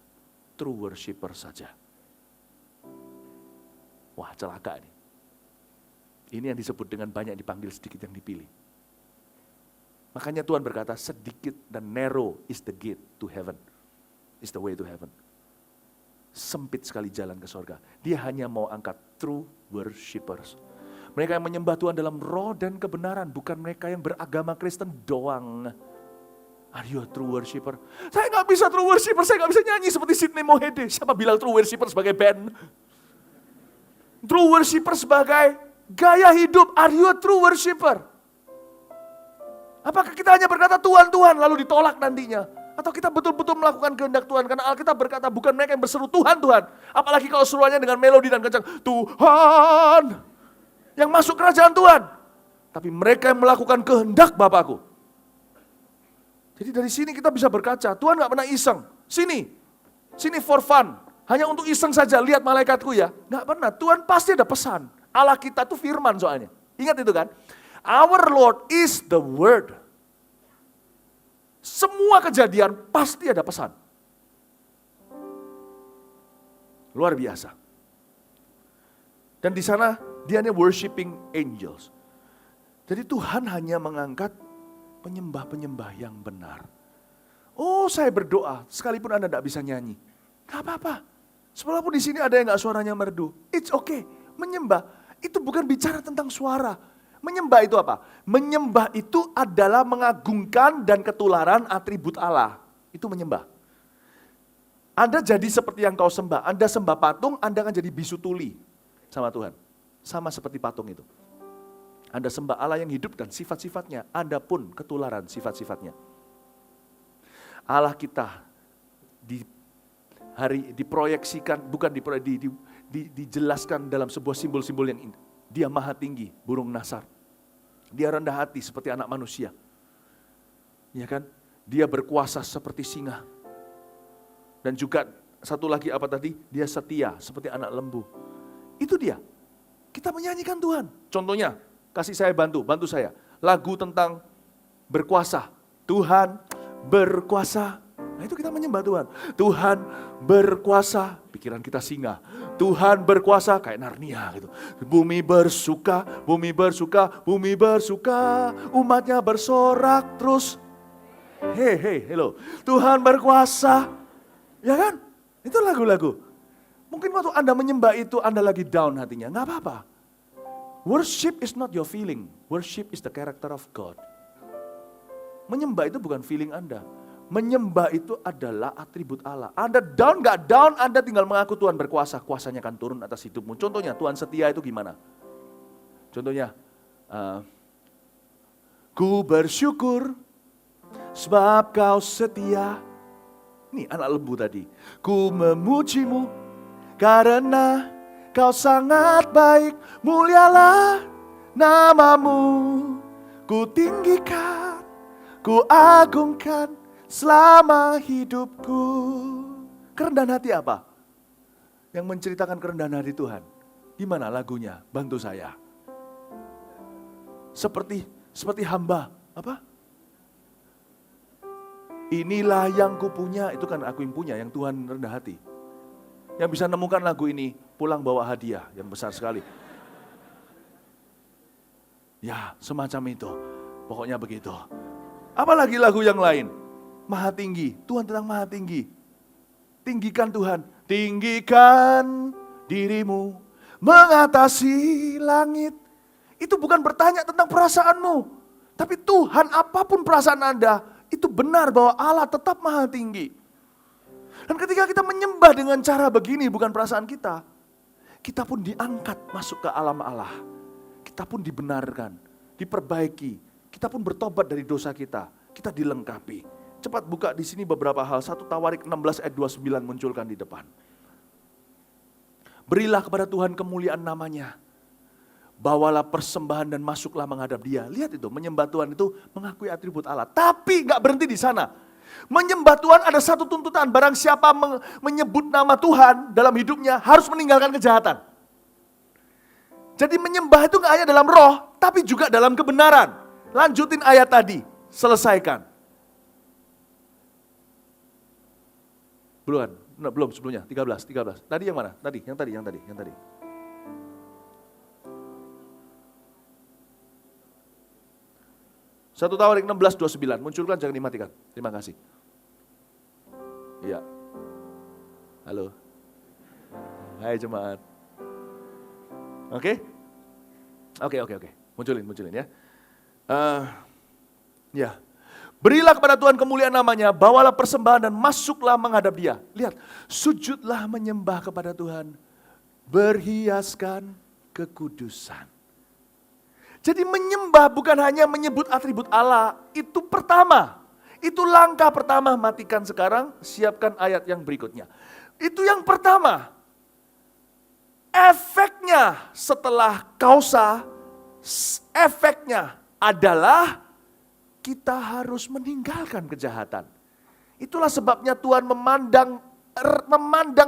true worshiper saja. Wah, celaka ini. Ini yang disebut dengan banyak dipanggil, sedikit yang dipilih. Makanya Tuhan berkata, sedikit dan narrow is the gate to heaven. Is the way to heaven. Sempit sekali jalan ke sorga. Dia hanya mau angkat true worshippers. Mereka yang menyembah Tuhan dalam roh dan kebenaran. Bukan mereka yang beragama Kristen doang. Are you a true worshipper? Saya gak bisa true worshipper, saya gak bisa nyanyi seperti Sidney Mohede. Siapa bilang true worshipper sebagai band? True worshipper sebagai gaya hidup. Are you a true worshiper? Apakah kita hanya berkata Tuhan, Tuhan, lalu ditolak nantinya? Atau kita betul-betul melakukan kehendak Tuhan? Karena Alkitab berkata bukan mereka yang berseru Tuhan, Tuhan. Apalagi kalau seruannya dengan melodi dan kencang. Tuhan, yang masuk kerajaan Tuhan. Tapi mereka yang melakukan kehendak Bapakku. Jadi dari sini kita bisa berkaca, Tuhan gak pernah iseng. Sini for fun. Hanya untuk iseng saja, lihat malaikatku ya. Gak pernah, Tuhan pasti ada pesan. Allah kita tuh firman soalnya. Ingat itu kan? Our Lord is the word. Semua kejadian pasti ada pesan. Luar biasa. Dan di sana dia hanya worshiping angels. Jadi Tuhan hanya mengangkat penyembah-penyembah yang benar. Oh, saya berdoa sekalipun Anda tidak bisa nyanyi. Gak apa-apa. Walaupun di sini ada yang gak suaranya merdu. It's okay. Menyembah itu bukan bicara tentang suara. Menyembah itu apa? Menyembah itu adalah mengagungkan dan ketularan atribut Allah. Itu menyembah. Anda jadi seperti yang kau sembah. Anda sembah patung, Anda akan jadi bisu tuli sama Tuhan. Sama seperti patung itu. Anda sembah Allah yang hidup dan sifat-sifatnya. Anda pun ketularan sifat-sifatnya. Allah kita diproyeksikan, bukan dijelaskan dalam sebuah simbol-simbol yang indah. Dia maha tinggi, burung nasar. Dia rendah hati seperti anak manusia. Ya kan? Dia berkuasa seperti singa. Dan juga satu lagi apa tadi? Dia setia seperti anak lembu. Itu dia. Kita menyanyikan Tuhan. Contohnya, kasih saya bantu saya. Lagu tentang berkuasa. Tuhan berkuasa. Nah itu kita menyembah Tuhan. Tuhan berkuasa. Pikiran kita singa. Tuhan berkuasa kayak Narnia gitu. Bumi bersuka, bumi bersuka, bumi bersuka. Umatnya bersorak terus. Hey, hello. Tuhan berkuasa. Ya kan? Itu lagu-lagu. Mungkin waktu Anda menyembah itu Anda lagi down hatinya. Gak apa-apa. Worship is not your feeling. Worship is the character of God. Menyembah itu bukan feeling Anda. Menyembah itu adalah atribut Allah. Anda down, gak down, Anda tinggal mengaku Tuhan berkuasa. Kuasanya akan turun atas hidupmu. Contohnya, Tuhan setia itu gimana? Contohnya, Ku bersyukur sebab kau setia. Ini anak lembu tadi. Ku memujimu karena kau sangat baik. Mulialah namamu. Ku tinggikan, ku agungkan selama hidupku. Kerendahan hati apa? Yang menceritakan kerendahan hati Tuhan. Di mana lagunya? Bantu saya. Seperti hamba. Apa? Inilah yang kupunya. Itu kan aku yang punya, yang Tuhan rendah hati. Yang bisa nemukan lagu ini, pulang bawa hadiah yang besar sekali. Ya, semacam itu. Pokoknya begitu. Apalagi lagu yang lain? Maha tinggi. Tuhan tentang maha tinggi. Tinggikan Tuhan. Tinggikan dirimu mengatasi langit. Itu bukan bertanya tentang perasaanmu. Tapi Tuhan, apapun perasaan Anda, itu benar bahwa Allah tetap maha tinggi. Dan ketika kita menyembah dengan cara begini, bukan perasaan kita, kita pun diangkat masuk ke alam Allah. Kita pun dibenarkan, diperbaiki. Kita pun bertobat dari dosa kita. Kita dilengkapi. Cepat buka di sini beberapa hal. 1 Tawarik 16 ayat 29 munculkan di depan. Berilah kepada Tuhan kemuliaan namanya. Bawalah persembahan dan masuklah menghadap Dia. Lihat itu, menyembah Tuhan itu mengakui atribut Allah. Tapi gak berhenti di sana. Menyembah Tuhan ada satu tuntutan. Barang siapa menyebut nama Tuhan dalam hidupnya harus meninggalkan kejahatan. Jadi menyembah itu gak hanya dalam roh, tapi juga dalam kebenaran. Lanjutin ayat tadi, selesaikan. Belum sebelumnya, 13. Tadi yang mana? Yang tadi. 1 Tawarik 16:29, munculkan jangan dimatikan. Terima kasih. Iya. Halo. Hai jemaat. Oke. Munculin ya. Ya. Berilah kepada Tuhan kemuliaan namanya, bawalah persembahan dan masuklah menghadap Dia. Lihat, sujudlah menyembah kepada Tuhan, berhiaskan kekudusan. Jadi menyembah bukan hanya menyebut atribut Allah, itu pertama. Itu langkah pertama, matikan sekarang, siapkan ayat yang berikutnya. Itu yang pertama. Efeknya setelah kausa, efeknya adalah kita harus meninggalkan kejahatan. Itulah sebabnya Tuhan memandang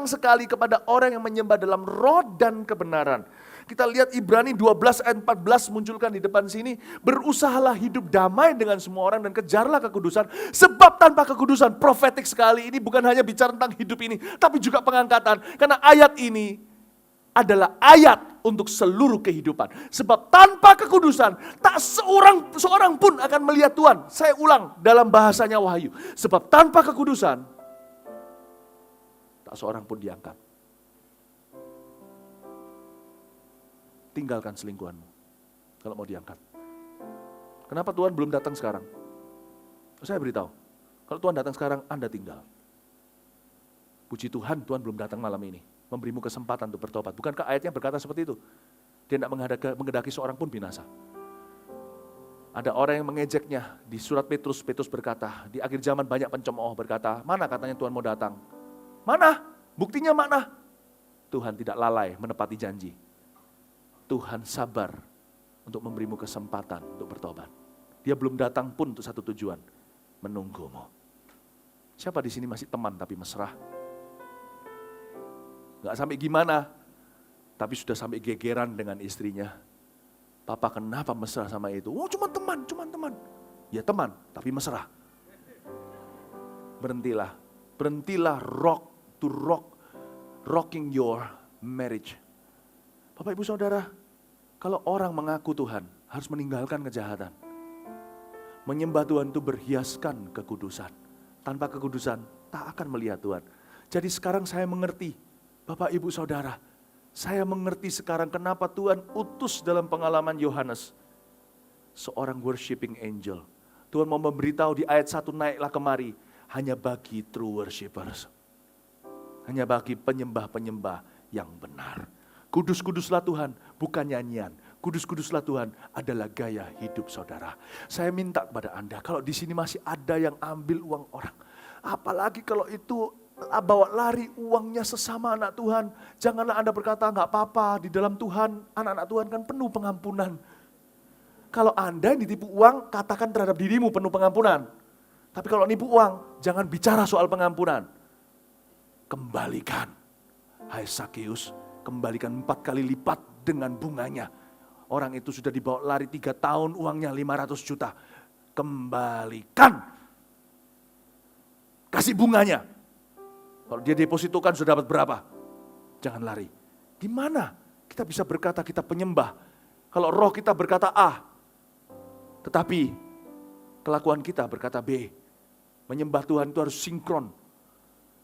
sekali kepada orang yang menyembah dalam roh dan kebenaran. Kita lihat Ibrani 12 ayat 14 munculkan di depan sini. Berusahalah hidup damai dengan semua orang dan kejarlah kekudusan. Sebab tanpa kekudusan, profetik sekali ini bukan hanya bicara tentang hidup ini, tapi juga pengangkatan. Karena ayat ini adalah ayat untuk seluruh kehidupan. Sebab tanpa kekudusan, tak seorang pun akan melihat Tuhan. Saya ulang dalam bahasanya Wahyu. Sebab tanpa kekudusan, tak seorang pun diangkat. Tinggalkan selingkuhanmu kalau mau diangkat. Kenapa Tuhan belum datang sekarang? Saya beritahu, kalau Tuhan datang sekarang, Anda tinggal. Puji Tuhan, Tuhan belum datang malam ini, memberimu kesempatan untuk bertobat. Bukankah ayatnya berkata seperti itu? Dia tidak menghendaki seorang pun binasa. Ada orang yang mengejeknya di surat Petrus berkata, di akhir zaman banyak pencemooh berkata, mana katanya Tuhan mau datang? Mana? Buktinya mana? Tuhan tidak lalai menepati janji. Tuhan sabar untuk memberimu kesempatan untuk bertobat. Dia belum datang pun untuk satu tujuan, menunggumu. Siapa di sini masih teman tapi mesra? Gak sampai gimana, tapi sudah sampai gegeran dengan istrinya. Papa kenapa mesra sama itu? Oh cuma teman. Ya teman, tapi mesra. Berhentilah rocking your marriage. Bapak Ibu Saudara, kalau orang mengaku Tuhan harus meninggalkan kejahatan. Menyembah Tuhan itu berhiaskan kekudusan. Tanpa kekudusan tak akan melihat Tuhan. Jadi sekarang saya mengerti, Bapak Ibu Saudara, saya mengerti sekarang kenapa Tuhan utus dalam pengalaman Yohanes seorang worshiping angel. Tuhan mau memberitahu di ayat 1, naiklah kemari, hanya bagi true worshipers. Hanya bagi penyembah-penyembah yang benar. Kudus-kuduslah Tuhan, bukan nyanyian. Kudus-kuduslah Tuhan adalah gaya hidup saudara. Saya minta kepada Anda, kalau di sini masih ada yang ambil uang orang, apalagi kalau itu bawa lari uangnya sesama anak Tuhan, janganlah Anda berkata, nggak apa-apa, di dalam Tuhan, anak-anak Tuhan kan penuh pengampunan. Kalau Anda yang ditipu uang, katakan terhadap dirimu penuh pengampunan. Tapi kalau nipu uang, jangan bicara soal pengampunan. Kembalikan. Hai Sakeus, kembalikan 4 kali lipat dengan bunganya. Orang itu sudah dibawa lari 3 tahun, uangnya 500 juta. Kembalikan. Kasih bunganya. Kalau dia depositokan sudah dapat berapa? Jangan lari. Gimana kita bisa berkata kita penyembah? Kalau roh kita berkata A, tetapi kelakuan kita berkata B. Menyembah Tuhan itu harus sinkron.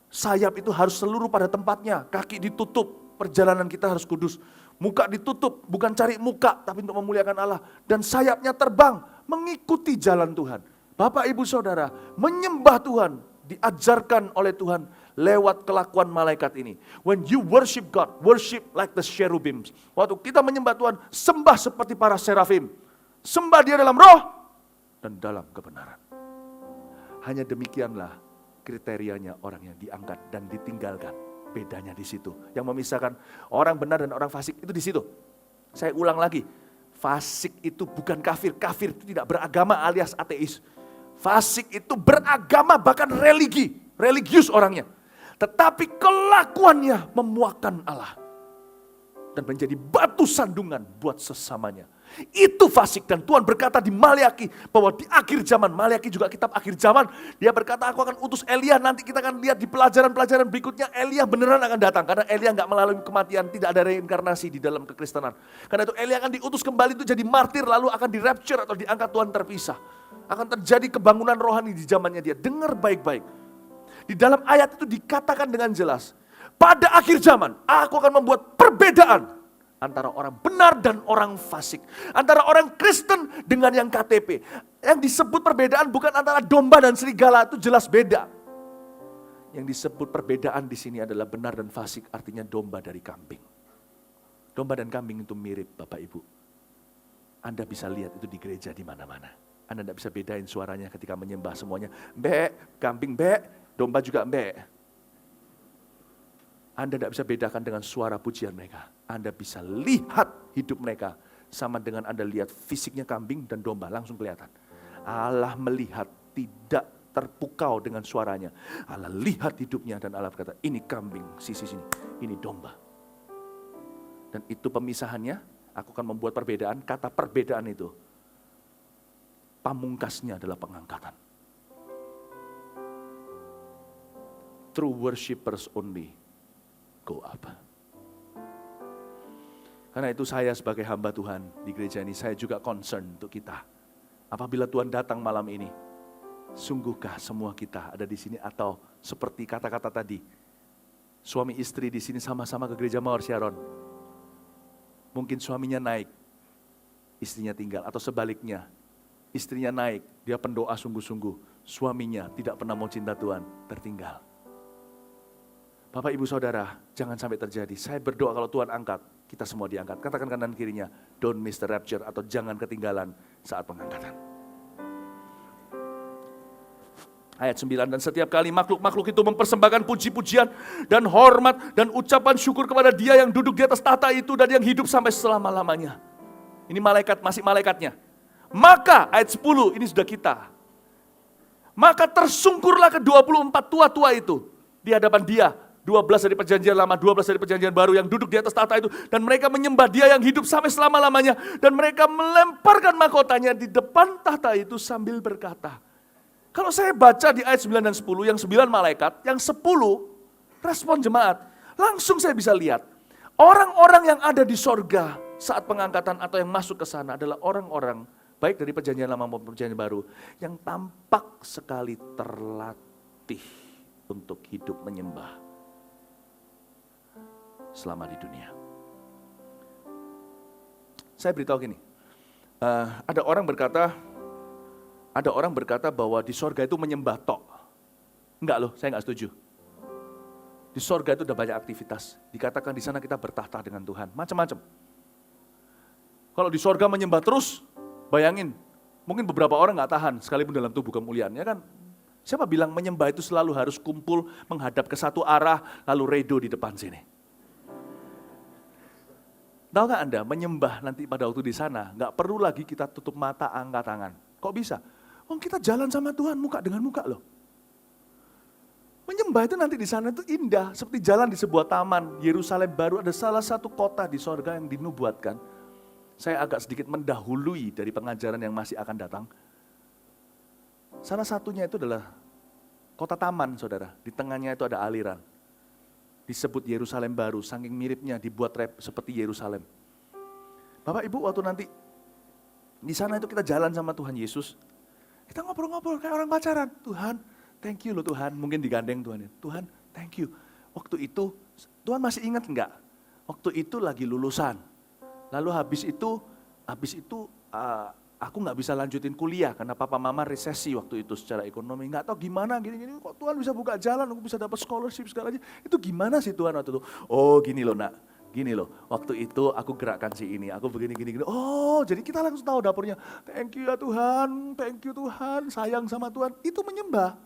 Sayap itu harus seluruh pada tempatnya. Kaki ditutup, perjalanan kita harus kudus. Muka ditutup, bukan cari muka, tapi untuk memuliakan Allah. Dan sayapnya terbang, mengikuti jalan Tuhan. Bapak, Ibu, Saudara, menyembah Tuhan, diajarkan oleh Tuhan lewat kelakuan malaikat ini. When you worship God, worship like the cherubims. Waktu kita menyembah Tuhan, sembah seperti para serafim. Sembah dia dalam roh dan dalam kebenaran. Hanya demikianlah kriterianya orang yang diangkat dan ditinggalkan. Bedanya di situ. Yang memisahkan orang benar dan orang fasik itu di situ. Saya ulang lagi. Fasik itu bukan kafir. Kafir itu tidak beragama alias ateis. Fasik itu beragama bahkan religi. Religius orangnya. Tetapi kelakuannya memuakkan Allah. Dan menjadi batu sandungan buat sesamanya. Itu fasik, dan Tuhan berkata di Maleaki bahwa di akhir zaman, Maleaki juga kitab akhir zaman, dia berkata aku akan utus Elia. Nanti kita akan lihat di pelajaran-pelajaran berikutnya Elia beneran akan datang, karena Elia nggak melalui kematian, tidak ada reinkarnasi di dalam kekristenan. Karena itu Elia akan diutus kembali itu jadi martir, lalu akan di rapture atau diangkat Tuhan terpisah. Akan terjadi kebangunan rohani di zamannya dia. Dengar baik-baik. Di dalam ayat itu dikatakan dengan jelas, pada akhir zaman aku akan membuat perbedaan antara orang benar dan orang fasik. Antara orang Kristen dengan yang KTP. Yang disebut perbedaan bukan antara domba dan serigala, itu jelas beda. Yang disebut perbedaan di sini adalah benar dan fasik, artinya domba dari kambing. Domba dan kambing itu mirip, Bapak Ibu. Anda bisa lihat itu di gereja di mana-mana. Anda tidak bisa bedain suaranya ketika menyembah semuanya. Mbek, kambing mbek, domba juga mbek. Anda tidak bisa bedakan dengan suara pujian mereka. Anda bisa lihat hidup mereka. Sama dengan Anda lihat fisiknya kambing dan domba, langsung kelihatan. Allah melihat, tidak terpukau dengan suaranya. Allah lihat hidupnya dan Allah berkata, ini kambing, sisi sini, ini domba. Dan itu pemisahannya, aku akan membuat perbedaan. Kata perbedaan itu, pamungkasnya adalah pengangkatan. True worshipers only go up. Karena itu saya sebagai hamba Tuhan di gereja ini, saya juga concern untuk kita. Apabila Tuhan datang malam ini, sungguhkah semua kita ada di sini atau seperti kata-kata tadi, suami istri di sini sama-sama ke gereja Mawar Sharon. Mungkin suaminya naik, istrinya tinggal, atau sebaliknya, istrinya naik, dia pendoa sungguh-sungguh, suaminya tidak pernah mau cinta Tuhan, tertinggal. Bapak, Ibu, Saudara, jangan sampai terjadi. Saya berdoa kalau Tuhan angkat, kita semua diangkat. Katakan kanan kirinya, don't miss the rapture, atau jangan ketinggalan saat pengangkatan. Ayat 9, dan setiap kali makhluk-makhluk itu mempersembahkan puji-pujian dan hormat dan ucapan syukur kepada Dia yang duduk di atas tahta itu dan yang hidup sampai selama-lamanya. Ini malaikat, masih malaikatnya. Maka, ayat 10, ini sudah kita. Maka tersungkurlah ke-24 tua-tua itu di hadapan Dia. 12 dari perjanjian lama, 12 dari perjanjian baru yang duduk di atas tahta itu. Dan mereka menyembah Dia yang hidup sampai selama-lamanya. Dan mereka melemparkan mahkotanya di depan tahta itu sambil berkata. Kalau saya baca di ayat 9 dan 10, yang 9 malaikat, yang 10 respon jemaat. Langsung saya bisa lihat. Orang-orang yang ada di sorga saat pengangkatan atau yang masuk ke sana adalah orang-orang, baik dari perjanjian lama maupun perjanjian baru, yang tampak sekali terlatih untuk hidup menyembah selama di dunia. Saya beritahu gini, ada orang berkata bahwa di sorga itu menyembah tok. Enggak loh, saya enggak setuju. Di sorga itu udah banyak aktivitas. Dikatakan di sana kita bertahta dengan Tuhan, macam-macam. Kalau di sorga menyembah terus, bayangin, mungkin beberapa orang nggak tahan, sekalipun dalam tubuh kemuliaan, ya kan? Siapa bilang menyembah itu selalu harus kumpul, menghadap ke satu arah, lalu redo di depan sini? Tahu nggak Anda, menyembah nanti pada waktu di sana, nggak perlu lagi kita tutup mata, angkat tangan. Kok bisa? Oh, kita jalan sama Tuhan muka dengan muka loh. Menyembah itu nanti di sana itu indah, seperti jalan di sebuah taman. Yerusalem baru, ada salah satu kota di sorga yang dinubuatkan. Saya agak sedikit mendahului dari pengajaran yang masih akan datang. Salah satunya itu adalah kota taman, saudara. Di tengahnya itu ada aliran. Disebut Yerusalem baru, saking miripnya dibuat seperti Yerusalem. Bapak Ibu, waktu nanti di sana itu kita jalan sama Tuhan Yesus, kita ngobrol-ngobrol kayak orang pacaran. Tuhan, thank you loh Tuhan, mungkin digandeng Tuhan. Tuhan, thank you. Waktu itu, Tuhan masih ingat enggak? Waktu itu lagi lulusan. Lalu habis itu aku nggak bisa lanjutin kuliah karena papa mama resesi waktu itu secara ekonomi. Nggak tahu gimana gini-gini, kok Tuhan bisa buka jalan, aku bisa dapat scholarship segala aja. Itu gimana sih Tuhan waktu itu? Oh gini loh nak, gini loh. Waktu itu aku gerakkan si ini, aku begini. Oh jadi kita langsung tahu dapurnya. Thank you ya Tuhan, sayang sama Tuhan. Itu menyembah.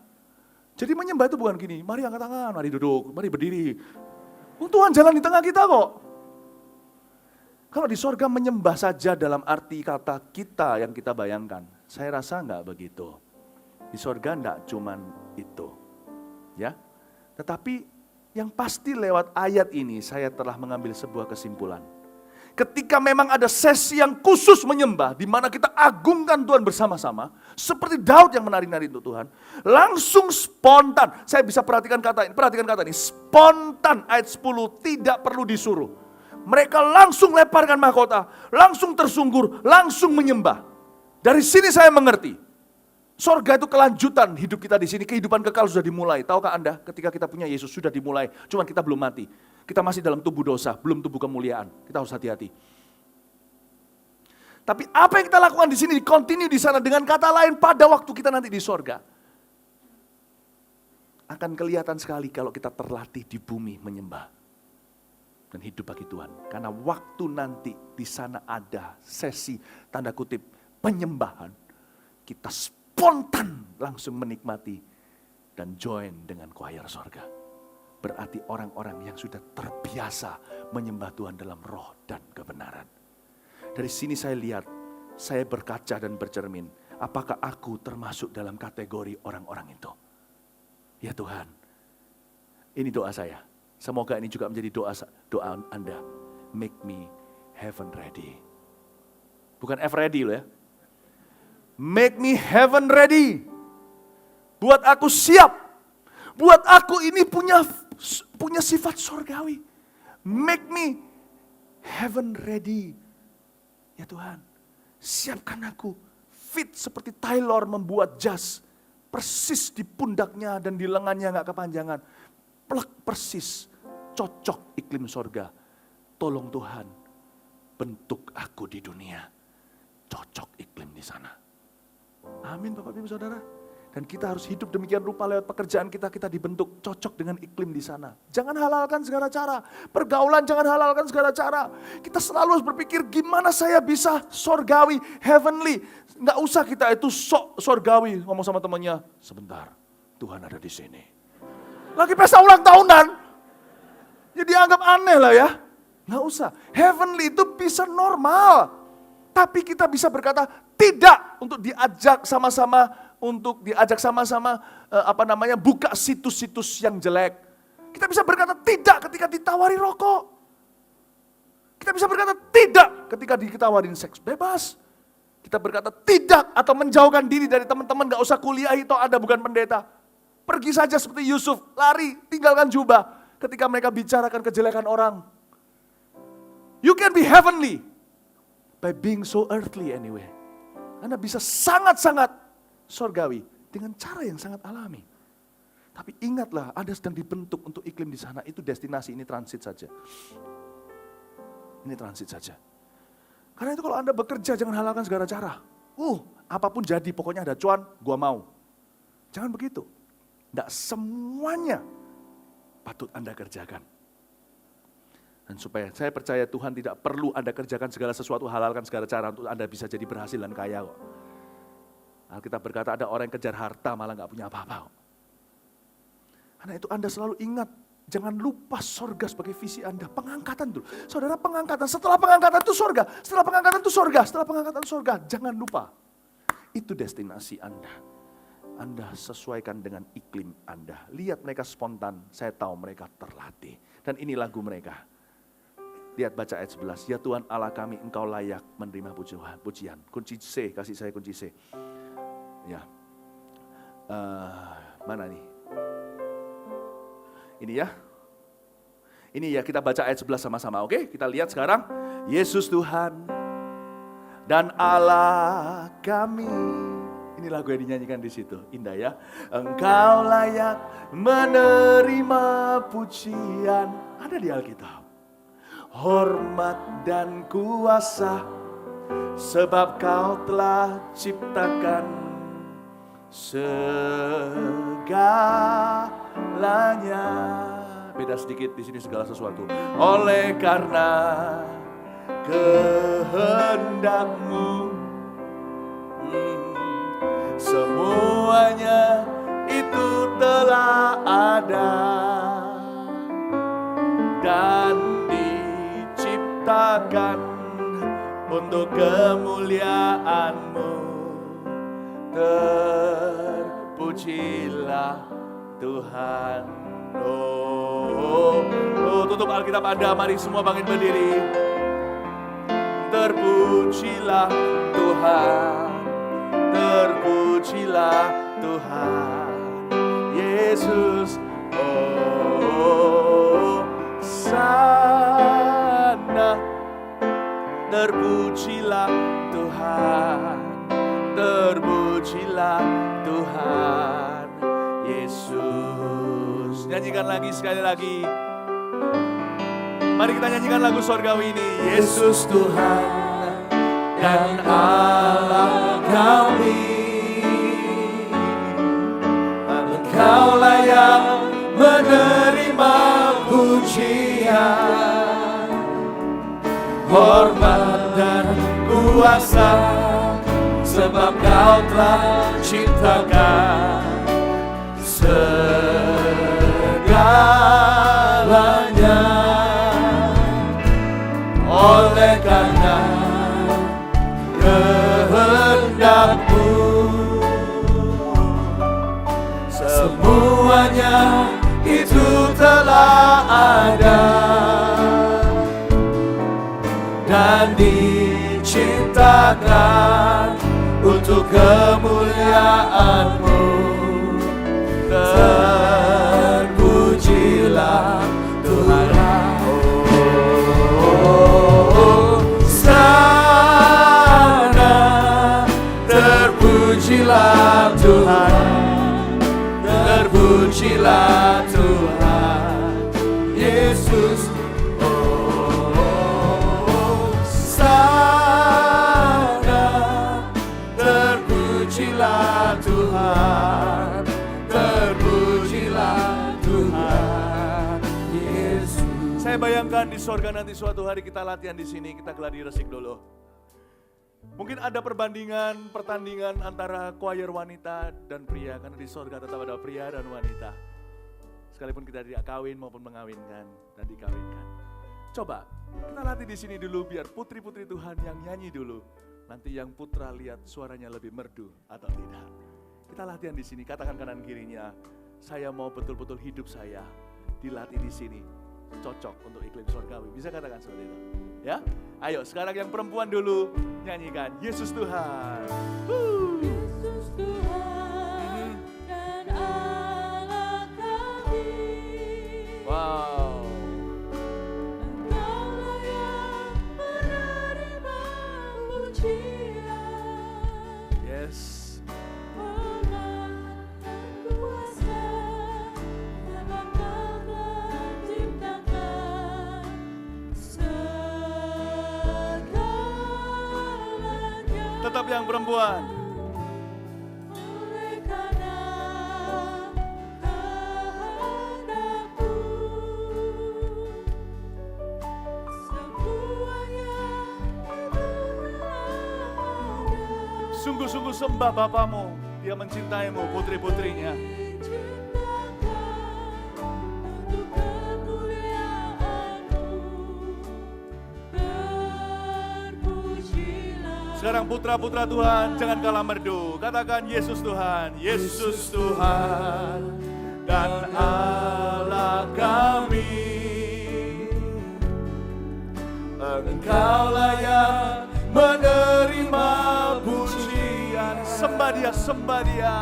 Jadi menyembah itu bukan gini, mari angkat tangan, mari duduk, mari berdiri. Oh, Tuhan jalan di tengah kita kok. Kalau di sorga menyembah saja dalam arti kata kita yang kita bayangkan, saya rasa enggak begitu. Di sorga enggak cuman itu. Ya. Tetapi yang pasti lewat ayat ini saya telah mengambil sebuah kesimpulan. Ketika memang ada sesi yang khusus menyembah, di mana kita agungkan Tuhan bersama-sama, seperti Daud yang menari-nari untuk Tuhan, langsung spontan. Saya bisa perhatikan kata ini, spontan ayat 10, tidak perlu disuruh. Mereka langsung lemparkan mahkota, langsung tersungkur, langsung menyembah. Dari sini saya mengerti, sorga itu kelanjutan hidup kita di sini, kehidupan kekal sudah dimulai. Tahukah Anda, ketika kita punya Yesus sudah dimulai, cuman kita belum mati. Kita masih dalam tubuh dosa, belum tubuh kemuliaan. Kita harus hati-hati. Tapi apa yang kita lakukan di sini, continue di sana, dengan kata lain pada waktu kita nanti di sorga, akan kelihatan sekali kalau kita terlatih di bumi menyembah dan hidup bagi Tuhan. Karena waktu nanti di sana ada sesi tanda kutip penyembahan, kita spontan langsung menikmati dan join dengan choir sorga. Berarti orang-orang yang sudah terbiasa menyembah Tuhan dalam roh dan kebenaran. Dari sini saya lihat, saya berkaca dan bercermin, apakah aku termasuk dalam kategori orang-orang itu? Ya Tuhan, ini doa saya. Semoga ini juga menjadi doa Anda. Make me heaven ready. Bukan F ready loh ya. Make me heaven ready. Buat aku siap. Buat aku ini punya sifat surgawi. Make me heaven ready. Ya Tuhan, siapkan aku fit seperti Taylor membuat jas. Persis di pundaknya dan di lengannya gak kepanjangan. Plek persis, cocok iklim sorga. Tolong Tuhan, bentuk aku di dunia, cocok iklim di sana. Amin Bapak Ibu Saudara. Dan kita harus hidup demikian rupa lewat pekerjaan kita dibentuk cocok dengan iklim di sana. Jangan halalkan segala cara. Pergaulan jangan halalkan segala cara. Kita selalu harus berpikir gimana saya bisa sorgawi, heavenly. Nggak usah kita itu sok sorgawi. Ngomong sama temannya, sebentar, Tuhan ada di sini. Lagi pesta ulang tahunan, ya dianggap aneh lah ya. Nggak usah. Heavenly itu bisa normal. Tapi kita bisa berkata tidak untuk diajak sama-sama buka situs-situs yang jelek. Kita bisa berkata tidak ketika ditawari rokok. Kita bisa berkata tidak ketika ditawarin seks bebas. Kita berkata tidak atau menjauhkan diri dari teman-teman, gak usah kuliah itu ada bukan pendeta. Pergi saja seperti Yusuf, lari, tinggalkan jubah ketika mereka bicarakan kejelekan orang. You can be heavenly by being so earthly anyway. Anda bisa sangat-sangat sorgawi dengan cara yang sangat alami. Tapi ingatlah, Anda sedang dibentuk untuk iklim di sana. Itu destinasi, ini transit saja. Ini transit saja. Karena itu kalau Anda bekerja jangan halalkan segala cara. Apapun jadi, pokoknya ada cuan, gua mau. Jangan begitu. Tidak semuanya patut Anda kerjakan. Dan supaya saya percaya Tuhan tidak perlu Anda kerjakan segala sesuatu, halalkan segala cara untuk Anda bisa jadi berhasil dan kaya kok. Alkitab berkata ada orang yang kejar harta malah gak punya apa-apa kok. Karena itu Anda selalu ingat, jangan lupa sorga sebagai visi Anda. Pengangkatan dulu. Saudara, pengangkatan, setelah pengangkatan itu sorga. Setelah pengangkatan itu sorga. Setelah pengangkatan sorga. Jangan lupa. Itu destinasi Anda. Anda sesuaikan dengan iklim Anda. Lihat mereka spontan, saya tahu mereka terlatih. Dan ini lagu mereka. Lihat baca ayat 11. Ya Tuhan Allah kami, Engkau layak menerima pujian. Kunci C, kasih saya kunci C. Ya. Mana nih? Ini ya. Ini ya, kita baca ayat 11 sama-sama, oke? Kita lihat sekarang. Yesus Tuhan dan Allah kami. Ini lagu yang dinyanyikan di situ, indah ya. Engkau layak menerima pujian. Ada di Alkitab. Hormat dan kuasa, sebab Kau telah ciptakan segalanya. Beda sedikit di sini segala sesuatu. Oleh karena kehendak-Mu, semuanya itu telah ada dan diciptakan untuk kemuliaan-Mu. Terpujilah Tuhan. Tutup Alkitab Anda, mari semua bangkit berdiri. Terpujilah Tuhan. Terpujilah Tuhan Yesus, sana. Terpujilah Tuhan, terpujilah Tuhan Yesus. Nyanyikan lagi sekali lagi. Mari kita nyanyikan lagu sorgawi ini. Yesus Tuhan dan Allah kami, Engkau layak menerima pujian, hormat dan kuasa, sebab Kau telah ciptakan segalanya. Oleh karena kehendak-Mu, semuanya itu telah ada dan diciptakan untuk kemuliaan-Mu. Terpujilah Tuhan. Terpujilah Tuhan, terpujilah Tuhan Yesus, sana. Terpujilah Tuhan, terpujilah Tuhan Yesus. Saya bayangkan di sorga nanti suatu hari kita latihan di sini, kita gladi resik dulu. Mungkin ada pertandingan antara choir wanita dan pria, karena di sorga tetap ada pria dan wanita. Sekalipun kita tidak kawin maupun mengawinkan dan dikawinkan. Coba kita latih di sini dulu biar putri-putri Tuhan yang nyanyi dulu. Nanti yang putra lihat suaranya lebih merdu atau tidak. Kita latihan di sini, katakan kanan kirinya, saya mau betul-betul hidup saya dilatih di sini. Cocok untuk iklim surgawi. Bisa katakan seperti itu? Ya? Ayo sekarang yang perempuan dulu nyanyikan Yesus Tuhan. Yesus Tuhan dan Allah kami. Wow. Engkau layak menerima pujian. Yes. Hormat dan kuasa, sebab Kau telah ciptakan segalanya. Tetap yang perempuan. Oleh karena kehendak-Mu, sungguh-sungguh sembah Bapamu. Dia mencintaimu, putri-putrinya. Untuk kemuliaan-Mu, terpujilah. Sekarang putra-putra Tuhan, jangan kalah merdu. Katakan Yesus Tuhan, Yesus Tuhan dan Allah kami. Engkaulah yang menerima pujian. Sembah Dia, sembah Dia.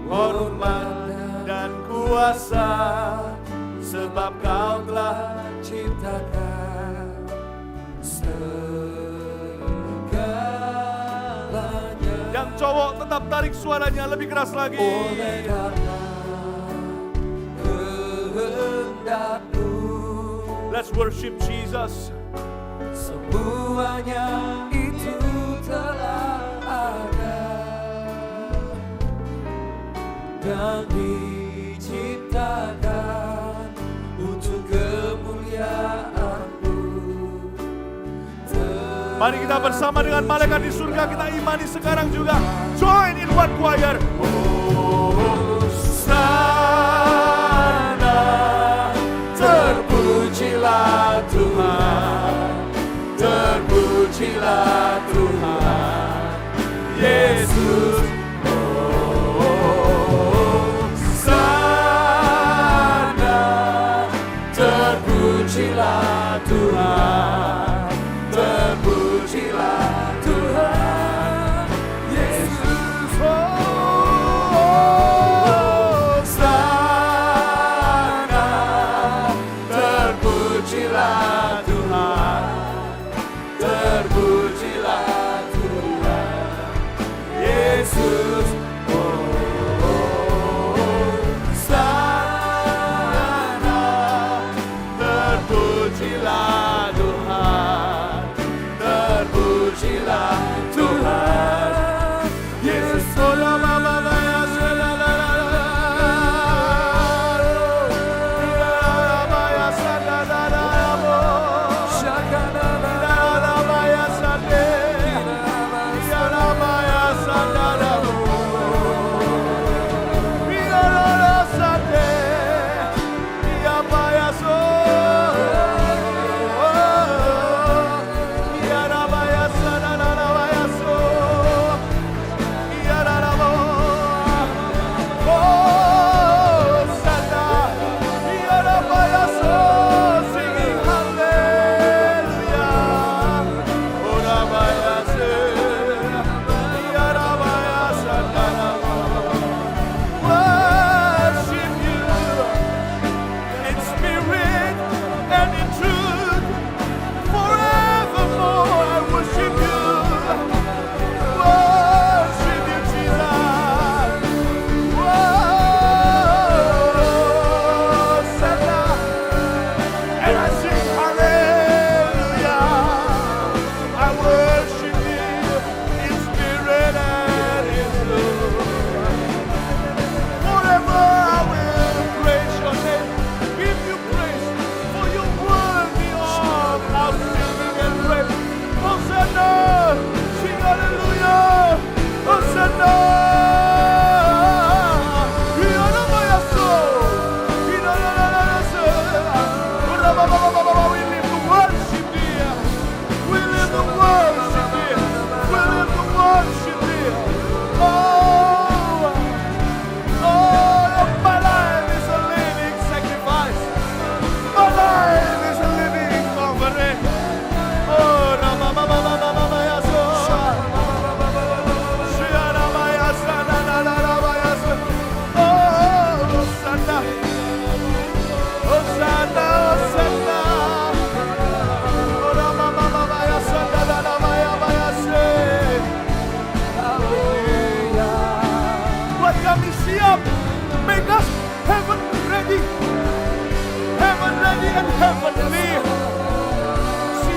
Hormat dan kuasa, sebab Kau telah ciptakan segalanya. Yang cowok tetap tarik suaranya lebih keras lagi. Oleh karena kehendak-Mu, let's worship Jesus. Semuanya itu telah ada dan diciptakan untuk kemuliaan-Mu. Mari kita bersama dengan malaikat di surga, kita imani sekarang juga. Join in one choir. Hosana, terpujilah Tuhan, terpujilah Tuhan Yesus. Hosana, terpujilah Tuhan, terpujilah Tuhan Yesus. Hosana, terpujilah Tuhan, terpujilah Tuhan Yesus. Hosana, terpujilah Tuhan, terpujilah Tuhan Yesus.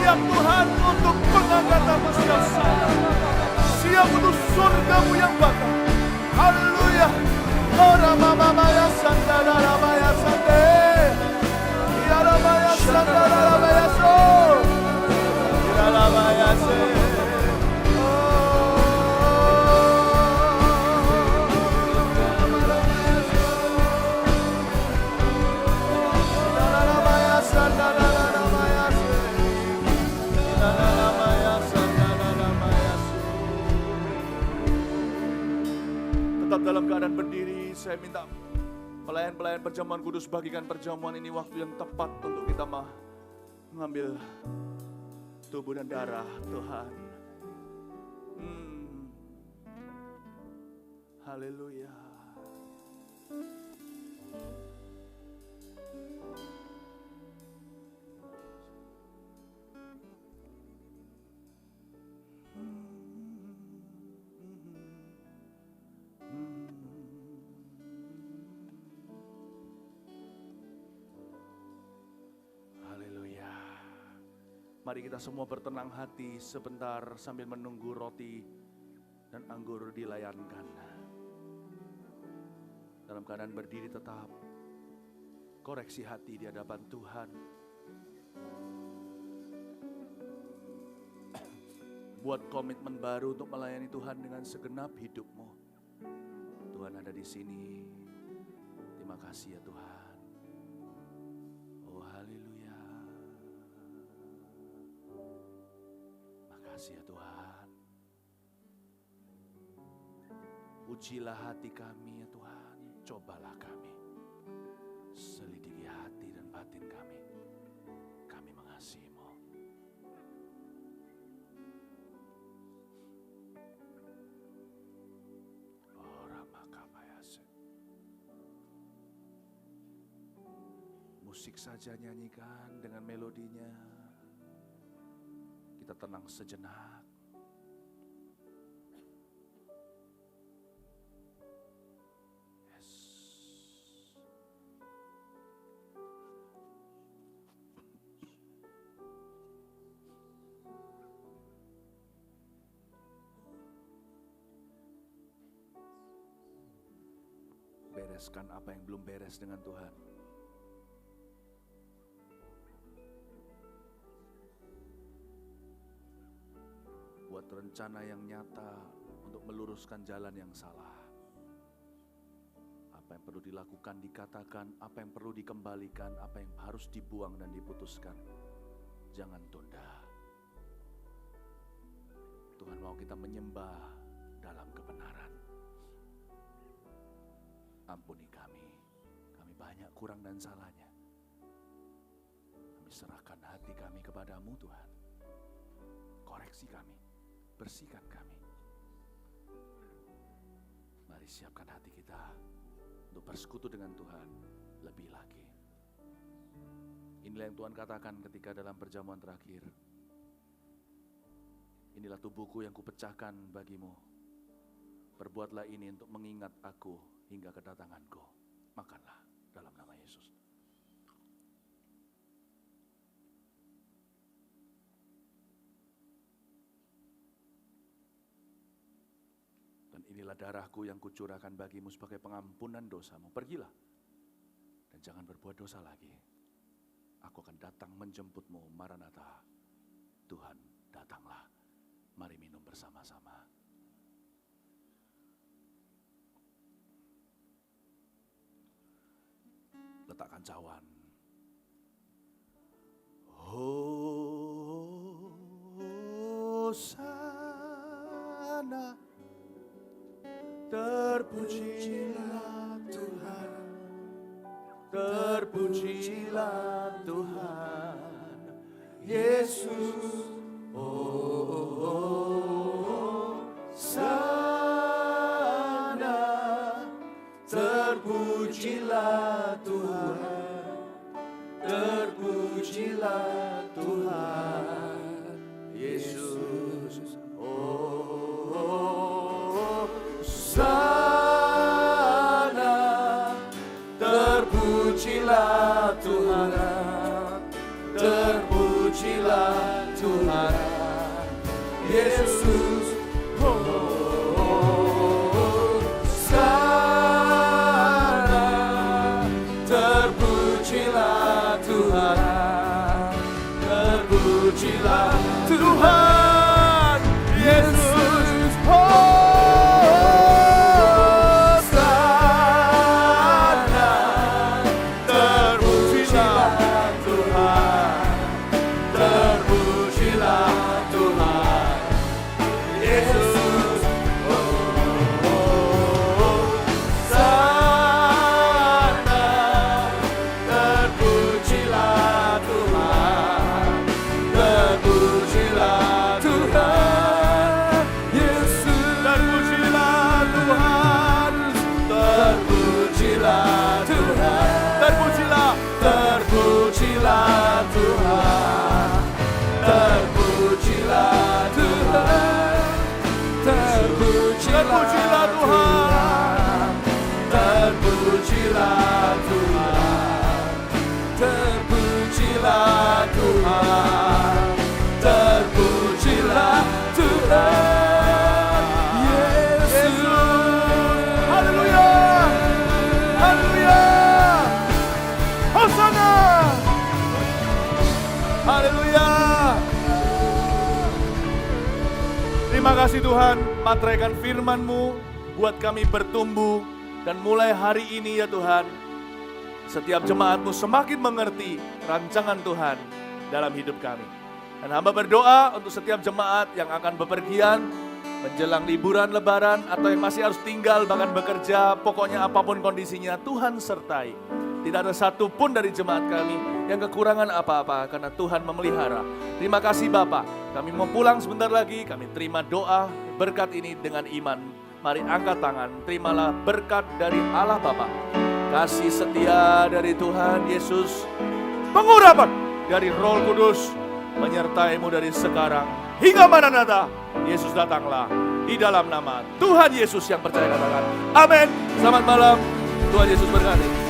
Siap Tuhan untuk pengangkatan-Mu siap sana. Siap untuk surga-Mu yang bakal. Haleluya. Ora mama maya sandara maya sande. Ya maya sandara maya so. Ya maya se. Oh. Tetap dalam keadaan berdiri, saya minta pelayan-pelayan perjamuan kudus bagikan perjamuan ini waktu yang tepat untuk kita mengambil tubuh dan darah Tuhan. Haleluya. Haleluya. Mari kita semua bertenang hati sebentar sambil menunggu roti dan anggur dilayankan. Dalam keadaan berdiri tetap, koreksi hati di hadapan Tuhan. Buat komitmen baru untuk melayani Tuhan dengan segenap hidupmu. Tuhan ada di sini. Terima kasih ya Tuhan. Oh haleluya. Makasih ya Tuhan. Ujilah hati kami ya Tuhan. Cobalah kami, selidiki hati dan batin kami. Kami mengasihi-Mu. Oh Ramakapayase. Musik saja nyanyikan dengan melodinya. Kita tenang sejenak. Bereskan apa yang belum beres dengan Tuhan. Buat rencana yang nyata untuk meluruskan jalan yang salah. Apa yang perlu dilakukan, dikatakan, apa yang perlu dikembalikan, apa yang harus dibuang dan diputuskan. Jangan tunda. Tuhan mau kita menyembah dalam kebenaran. Ampuni kami banyak kurang dan salahnya. Kami serahkan hati kami kepadamu Tuhan. Koreksi kami, bersihkan kami. Mari siapkan hati kita untuk bersekutu dengan Tuhan lebih lagi. Inilah yang Tuhan katakan ketika dalam perjamuan terakhir. Inilah tubuhku yang kupecahkan bagimu. Perbuatlah ini untuk mengingat aku hingga kedatanganku. Makanlah dalam nama Yesus. Dan inilah darahku yang kucurahkan bagimu sebagai pengampunan dosamu. Pergilah dan jangan berbuat dosa lagi. Aku akan datang menjemputmu. Maranatha. Tuhan datanglah. Mari minum bersama-sama. Letakkan cawan. Hosana, terpujilah Tuhan, terpujilah Tuhan Yesus. Hosana, terpujilah Tuhan, terpujilah Tuhan Yesus. Hosana, terpujilah Tuhan, terpujilah Tuhan Yesus. Terpujilah Tuhan, terpujilah Tuhan Yesus. Hosana, terpujilah Tuhan, terpujilah Tuhan terpujilah Tuhan, terpujilah Tuhan, terpujilah Tuhan Yesus. Haleluya, haleluya, Hosana, haleluya. Terima kasih Tuhan, materaikan firman-Mu buat kami bertumbuh. Dan mulai hari ini ya Tuhan, setiap jemaat-Mu semakin mengerti rancangan Tuhan dalam hidup kami. Dan hamba berdoa untuk setiap jemaat yang akan bepergian menjelang liburan lebaran atau yang masih harus tinggal bahkan bekerja, pokoknya apapun kondisinya Tuhan sertai. Tidak ada satupun dari jemaat kami yang kekurangan apa-apa karena Tuhan memelihara. Terima kasih Bapa. Kami mau pulang sebentar lagi, kami terima doa berkat ini dengan iman. Mari angkat tangan, terimalah berkat dari Allah Bapa, kasih setia dari Tuhan Yesus, pengurapan dari Roh Kudus menyertai-Mu dari sekarang hingga Maranatha. Yesus datanglah, di dalam nama Tuhan Yesus yang percaya katakan amin. Selamat malam, Tuhan Yesus berkati.